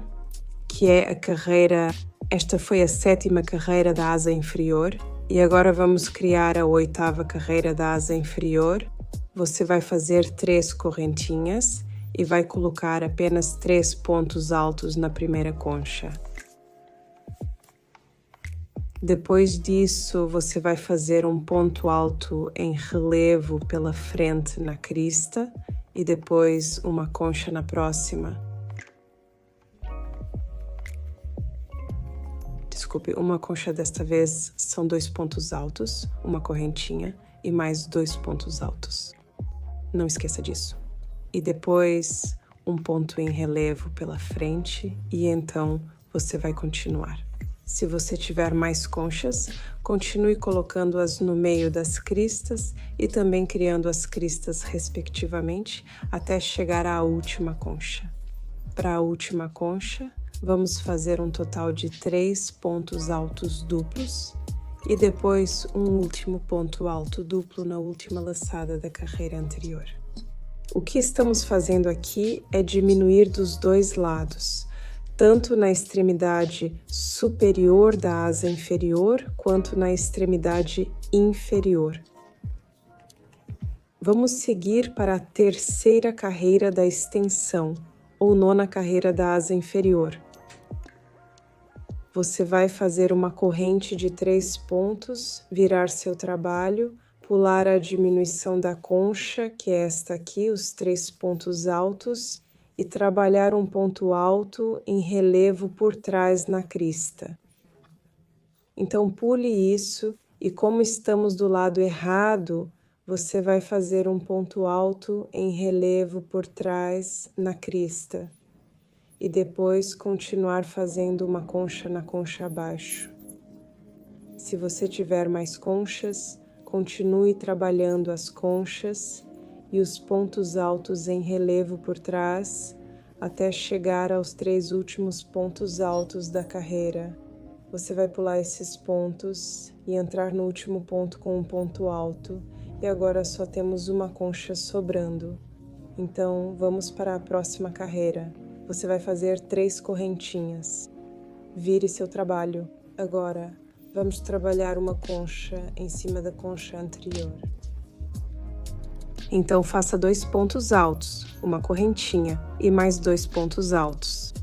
que é a carreira, esta foi a 7ª carreira da asa inferior, e agora vamos criar a 8ª carreira da asa inferior. Você vai fazer 3 correntinhas e vai colocar apenas 3 pontos altos na primeira concha. Depois disso, você vai fazer um ponto alto em relevo pela frente na crista e depois uma concha na próxima. Desculpe, uma concha desta vez são 2 pontos altos, uma correntinha e mais 2 pontos altos. Não esqueça disso. E depois um ponto em relevo pela frente e então você vai continuar. Se você tiver mais conchas, continue colocando-as no meio das cristas e também criando as cristas respectivamente até chegar à última concha. Para a última concha, vamos fazer um total de 3 pontos altos duplos e depois um último ponto alto duplo na última laçada da carreira anterior. O que estamos fazendo aqui é diminuir dos 2 lados, tanto na extremidade superior da asa inferior, quanto na extremidade inferior. Vamos seguir para a 3ª carreira da extensão, ou 9ª carreira da asa inferior. Você vai fazer uma corrente de 3 pontos, virar seu trabalho, pular a diminuição da concha, que é esta aqui, os 3 pontos altos, e trabalhar um ponto alto em relevo por trás na crista. Então pule isso e como estamos do lado errado, você vai fazer um ponto alto em relevo por trás na crista e depois continuar fazendo uma concha na concha abaixo. Se você tiver mais conchas, continue trabalhando as conchas e os pontos altos em relevo por trás até chegar aos 3 últimos pontos altos da carreira. Você vai pular esses pontos e entrar no último ponto com um ponto alto, e agora só temos uma concha sobrando. Então, vamos para a próxima carreira. Você vai fazer 3 correntinhas. Vire seu trabalho. Agora, vamos trabalhar uma concha em cima da concha anterior. Então, faça 2 pontos altos, uma correntinha e mais 2 pontos altos.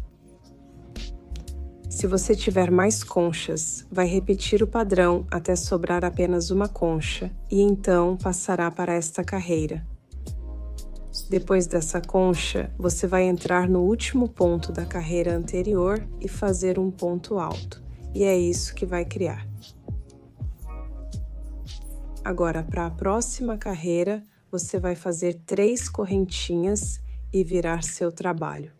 Se você tiver mais conchas, vai repetir o padrão até sobrar apenas uma concha e então passará para esta carreira. Depois dessa concha, você vai entrar no último ponto da carreira anterior e fazer um ponto alto. E é isso que vai criar. Agora, para a próxima carreira, você vai fazer 3 correntinhas e virar seu trabalho.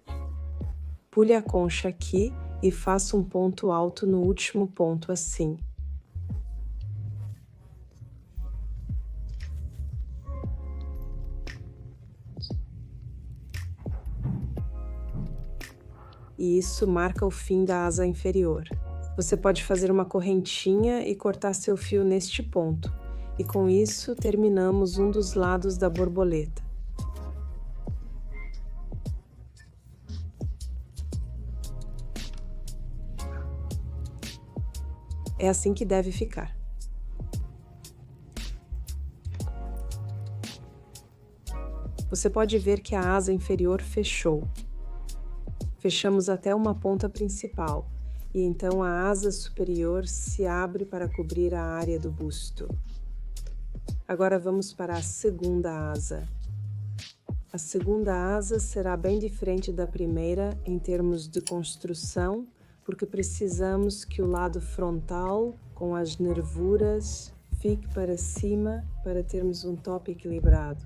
Pule a concha aqui e faça um ponto alto no último ponto assim. E isso marca o fim da asa inferior. Você pode fazer uma correntinha e cortar seu fio neste ponto. E com isso, terminamos um dos lados da borboleta. É assim que deve ficar. Você pode ver que a asa inferior fechou. Fechamos até uma ponta principal, e então a asa superior se abre para cobrir a área do busto. Agora vamos para a segunda asa. A segunda asa será bem diferente da primeira em termos de construção, porque precisamos que o lado frontal, com as nervuras, fique para cima para termos um top equilibrado.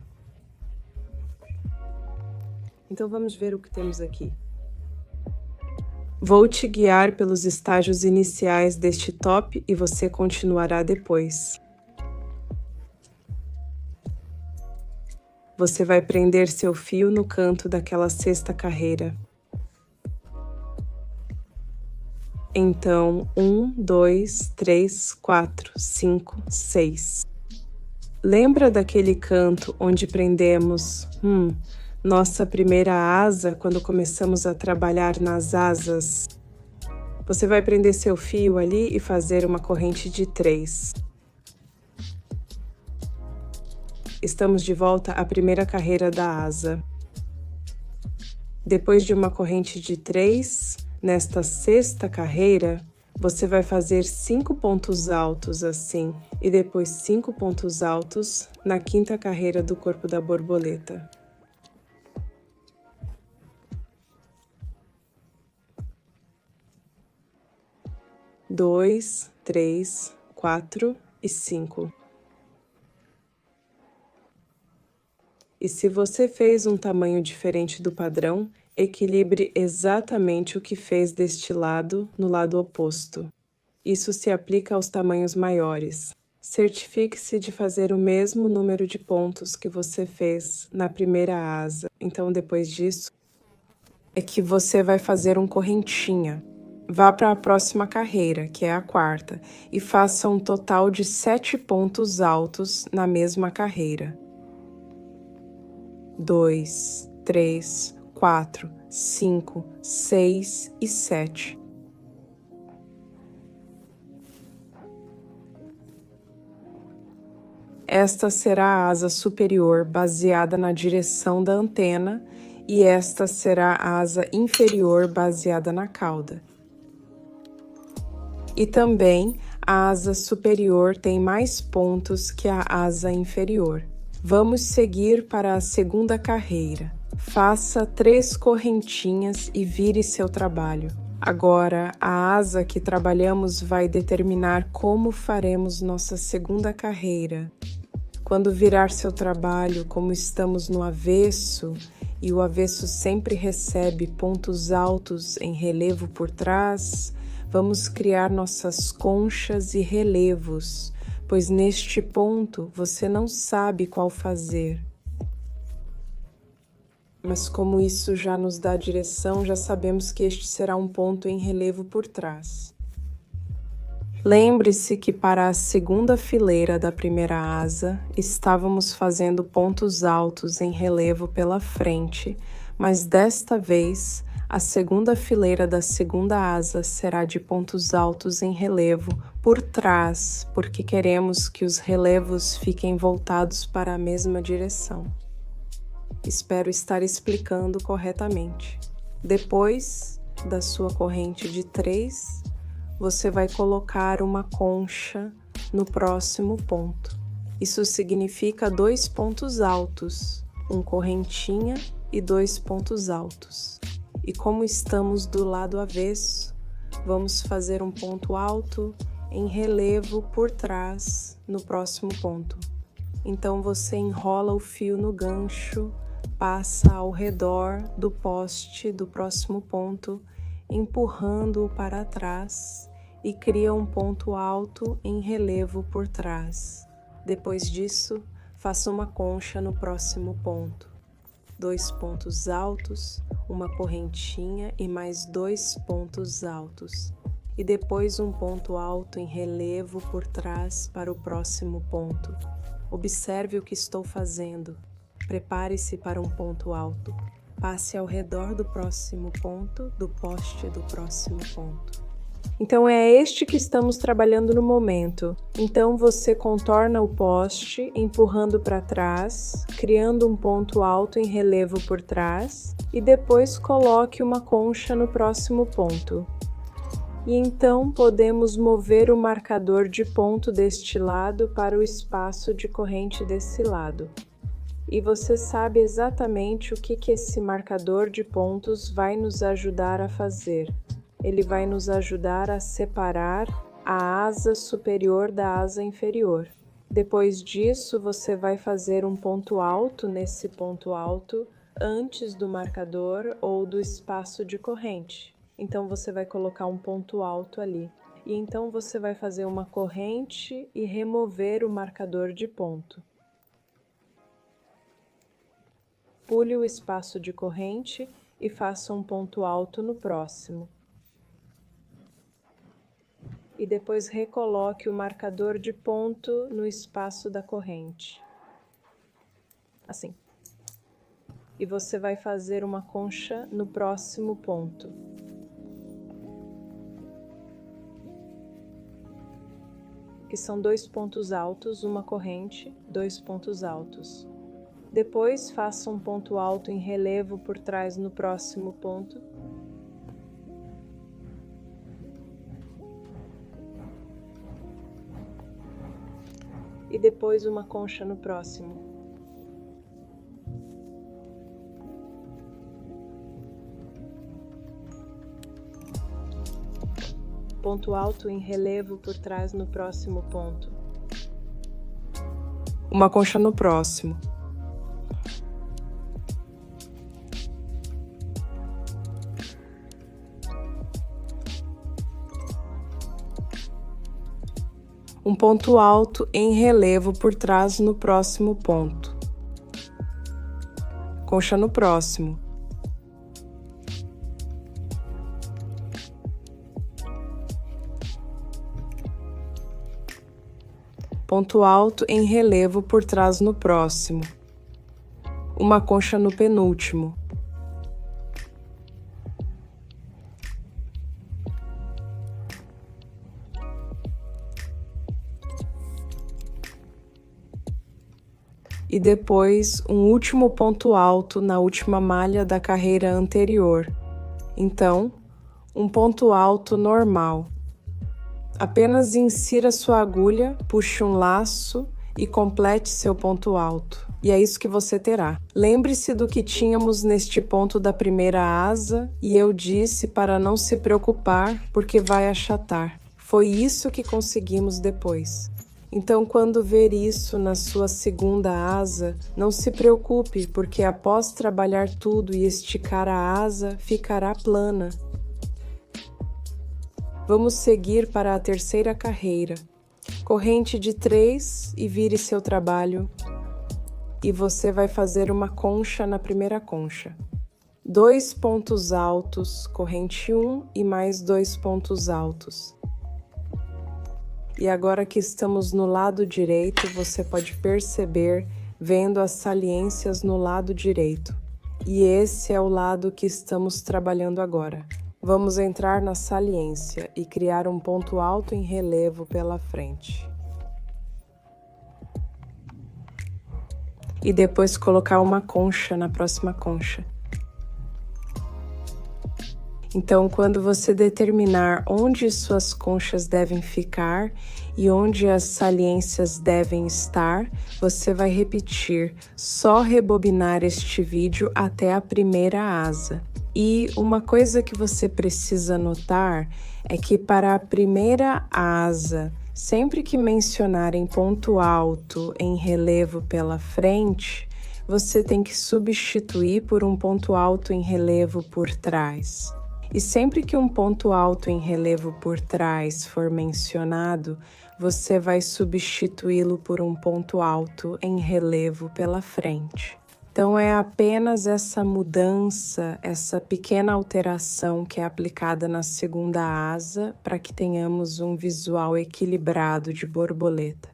Então vamos ver o que temos aqui. Vou te guiar pelos estágios iniciais deste top e você continuará depois. Você vai prender seu fio no canto daquela sexta carreira. Então, 1, 2, 3, 4, 5, 6. Lembra daquele canto onde prendemos nossa primeira asa quando começamos a trabalhar nas asas? Você vai prender seu fio ali e fazer uma corrente de 3. Estamos de volta à primeira carreira da asa. Depois de uma corrente de 3, nesta sexta carreira, você vai fazer 5 pontos altos assim, e depois 5 pontos altos na quinta carreira do corpo da borboleta. Dois, 3, 4 e 5. E se você fez um tamanho diferente do padrão, equilibre exatamente o que fez deste lado no lado oposto. Isso se aplica aos tamanhos maiores. Certifique-se de fazer o mesmo número de pontos que você fez na primeira asa. Então, depois disso, é que você vai fazer um correntinha. Vá para a próxima carreira, que é a quarta, e faça um total de 7 pontos altos na mesma carreira. 2, 3, 4, 5, 6 e 7. Esta será a asa superior baseada na direção da antena e esta será a asa inferior baseada na cauda. E também a asa superior tem mais pontos que a asa inferior. Vamos seguir para a segunda carreira. Faça 3 correntinhas e vire seu trabalho. Agora, a asa que trabalhamos vai determinar como faremos nossa segunda carreira. Quando virar seu trabalho, como estamos no avesso, e o avesso sempre recebe pontos altos em relevo por trás, vamos criar nossas conchas e relevos, pois neste ponto você não sabe qual fazer. Mas como isso já nos dá direção, já sabemos que este será um ponto em relevo por trás. Lembre-se que para a segunda fileira da primeira asa, estávamos fazendo pontos altos em relevo pela frente, mas desta vez, a segunda fileira da segunda asa será de pontos altos em relevo por trás, porque queremos que os relevos fiquem voltados para a mesma direção. Espero estar explicando corretamente. Depois da sua corrente de 3, você vai colocar uma concha no próximo ponto. Isso significa 2 pontos altos, um correntinha e 2 pontos altos. E como estamos do lado avesso, vamos fazer um ponto alto em relevo por trás no próximo ponto. Então você enrola o fio no gancho, passa ao redor do poste do próximo ponto, empurrando-o para trás e cria um ponto alto em relevo por trás. Depois disso, faça uma concha no próximo ponto. 2 pontos altos, uma correntinha e mais 2 pontos altos. E depois um ponto alto em relevo por trás para o próximo ponto. Observe o que estou fazendo. Prepare-se para um ponto alto. Passe ao redor do próximo ponto, do poste do próximo ponto. Então é este que estamos trabalhando no momento. Então você contorna o poste, empurrando para trás, criando um ponto alto em relevo por trás, e depois coloque uma concha no próximo ponto. E então podemos mover o marcador de ponto deste lado para o espaço de corrente desse lado. E você sabe exatamente o que esse marcador de pontos vai nos ajudar a fazer. Ele vai nos ajudar a separar a asa superior da asa inferior. Depois disso, você vai fazer um ponto alto nesse ponto alto antes do marcador ou do espaço de corrente. Então você vai colocar um ponto alto ali. E então você vai fazer uma corrente e remover o marcador de ponto. Pule o espaço de corrente e faça um ponto alto no próximo. E depois recoloque o marcador de ponto no espaço da corrente. Assim. E você vai fazer uma concha no próximo ponto. Que são 2 pontos altos, uma corrente, 2 pontos altos. Depois, faça um ponto alto em relevo por trás no próximo ponto. E depois uma concha no próximo. Ponto alto em relevo por trás no próximo ponto. Uma concha no próximo. Um ponto alto em relevo por trás no próximo ponto. Concha no próximo. Ponto alto em relevo por trás no próximo. Uma concha no penúltimo. E depois um último ponto alto na última malha da carreira anterior. Então, um ponto alto normal. Apenas insira sua agulha, puxe um laço e complete seu ponto alto. E é isso que você terá. Lembre-se do que tínhamos neste ponto da primeira asa e eu disse para não se preocupar porque vai achatar. Foi isso que conseguimos depois. Então, quando ver isso na sua segunda asa, não se preocupe, porque após trabalhar tudo e esticar a asa, ficará plana. Vamos seguir para a terceira carreira. Corrente de 3 e vire seu trabalho. e você vai fazer uma concha na primeira concha. 2 pontos altos, corrente 1 e mais 2 pontos altos. E agora que estamos no lado direito, você pode perceber vendo as saliências no lado direito. E esse é o lado que estamos trabalhando agora. Vamos entrar na saliência e criar um ponto alto em relevo pela frente. E depois colocar uma concha na próxima concha. Então, quando você determinar onde suas conchas devem ficar e onde as saliências devem estar, você vai repetir, só rebobinar este vídeo até a primeira asa. E uma coisa que você precisa notar é que para a primeira asa, sempre que mencionarem ponto alto em relevo pela frente, você tem que substituir por um ponto alto em relevo por trás. E sempre que um ponto alto em relevo por trás for mencionado, você vai substituí-lo por um ponto alto em relevo pela frente. Então é apenas essa mudança, essa pequena alteração que é aplicada na segunda asa para que tenhamos um visual equilibrado de borboleta.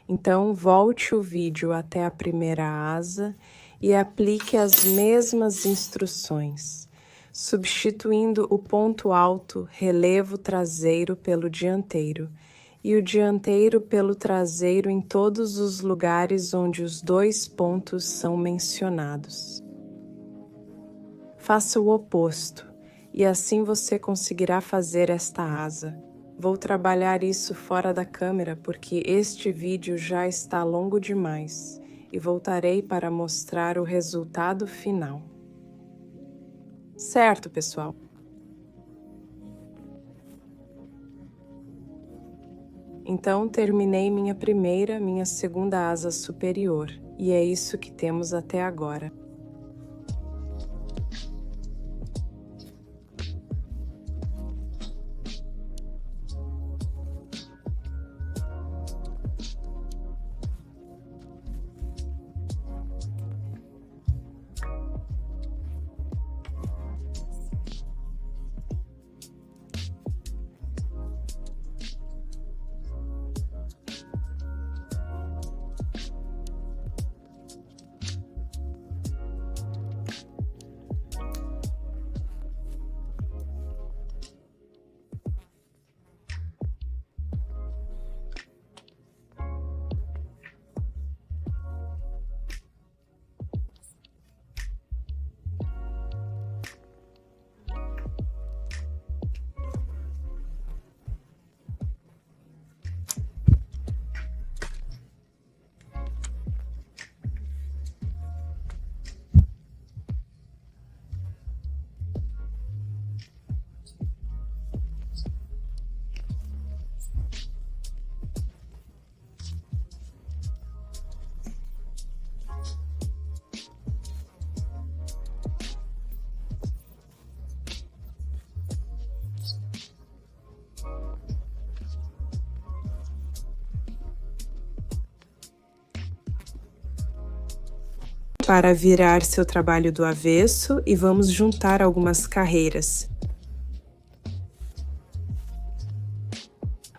Então volte o vídeo até a primeira asa e aplique as mesmas instruções, substituindo o ponto alto relevo traseiro pelo dianteiro e o dianteiro pelo traseiro em todos os lugares onde os 2 pontos são mencionados. Faça o oposto e assim você conseguirá fazer esta asa. Vou trabalhar isso fora da câmera porque este vídeo já está longo demais. E voltarei para mostrar o resultado final. Certo, pessoal? Então, terminei minha segunda asa superior, e é isso que temos até agora. Para virar seu trabalho do avesso e vamos juntar algumas carreiras.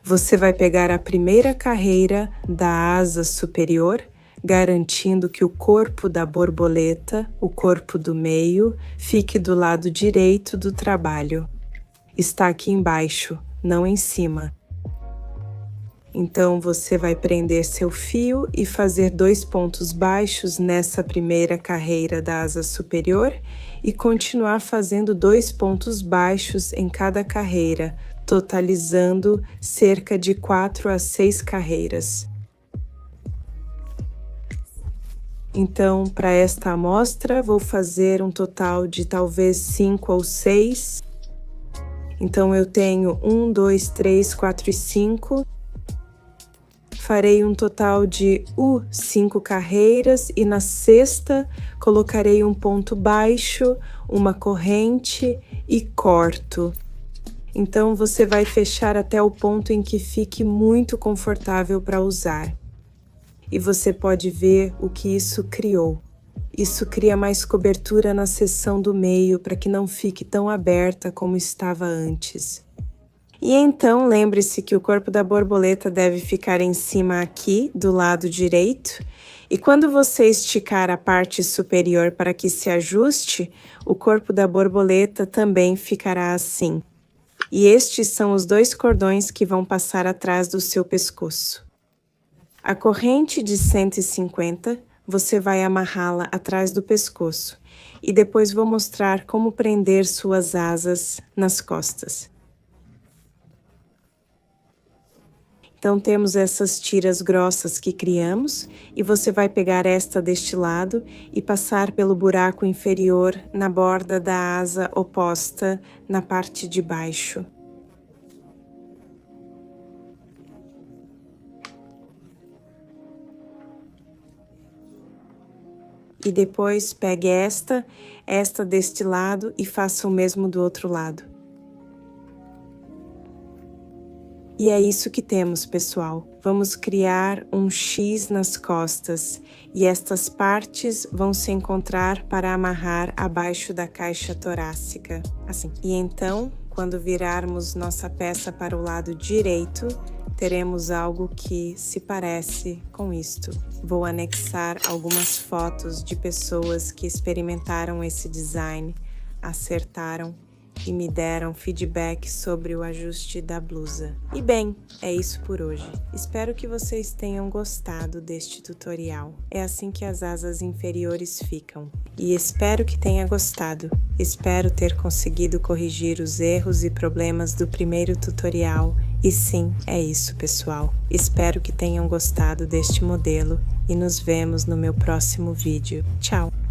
Você vai pegar a primeira carreira da asa superior, garantindo que o corpo da borboleta, o corpo do meio, fique do lado direito do trabalho. Está aqui embaixo, não em cima. Então, você vai prender seu fio e fazer 2 pontos baixos nessa primeira carreira da asa superior e continuar fazendo 2 pontos baixos em cada carreira, totalizando cerca de 4 a 6 carreiras. Então, para esta amostra, vou fazer um total de talvez 5 ou 6. Então, eu tenho 1, 2, 3, 4 e 5. Farei um total de 5 carreiras e na sexta colocarei um ponto baixo, uma corrente e corto. Então você vai fechar até o ponto em que fique muito confortável para usar. e você pode ver o que isso criou. Isso cria mais cobertura na seção do meio para que não fique tão aberta como estava antes. E então lembre-se que o corpo da borboleta deve ficar em cima aqui, do lado direito, e quando você esticar a parte superior para que se ajuste, o corpo da borboleta também ficará assim. E estes são os 2 cordões que vão passar atrás do seu pescoço. A corrente de 150, você vai amarrá-la atrás do pescoço e depois vou mostrar como prender suas asas nas costas. Então temos essas tiras grossas que criamos e você vai pegar esta deste lado e passar pelo buraco inferior na borda da asa oposta na parte de baixo. E depois pegue esta deste lado e faça o mesmo do outro lado. E é isso que temos, pessoal. Vamos criar um X nas costas e estas partes vão se encontrar para amarrar abaixo da caixa torácica, assim. E então, quando virarmos nossa peça para o lado direito, teremos algo que se parece com isto. Vou anexar algumas fotos de pessoas que experimentaram esse design, acertaram e me deram feedback sobre o ajuste da blusa. E bem, é isso por hoje. Espero que vocês tenham gostado deste tutorial. É assim que as asas inferiores ficam. E espero que tenha gostado. Espero ter conseguido corrigir os erros e problemas do primeiro tutorial. E sim, é isso, pessoal. Espero que tenham gostado deste modelo e nos vemos no meu próximo vídeo. Tchau!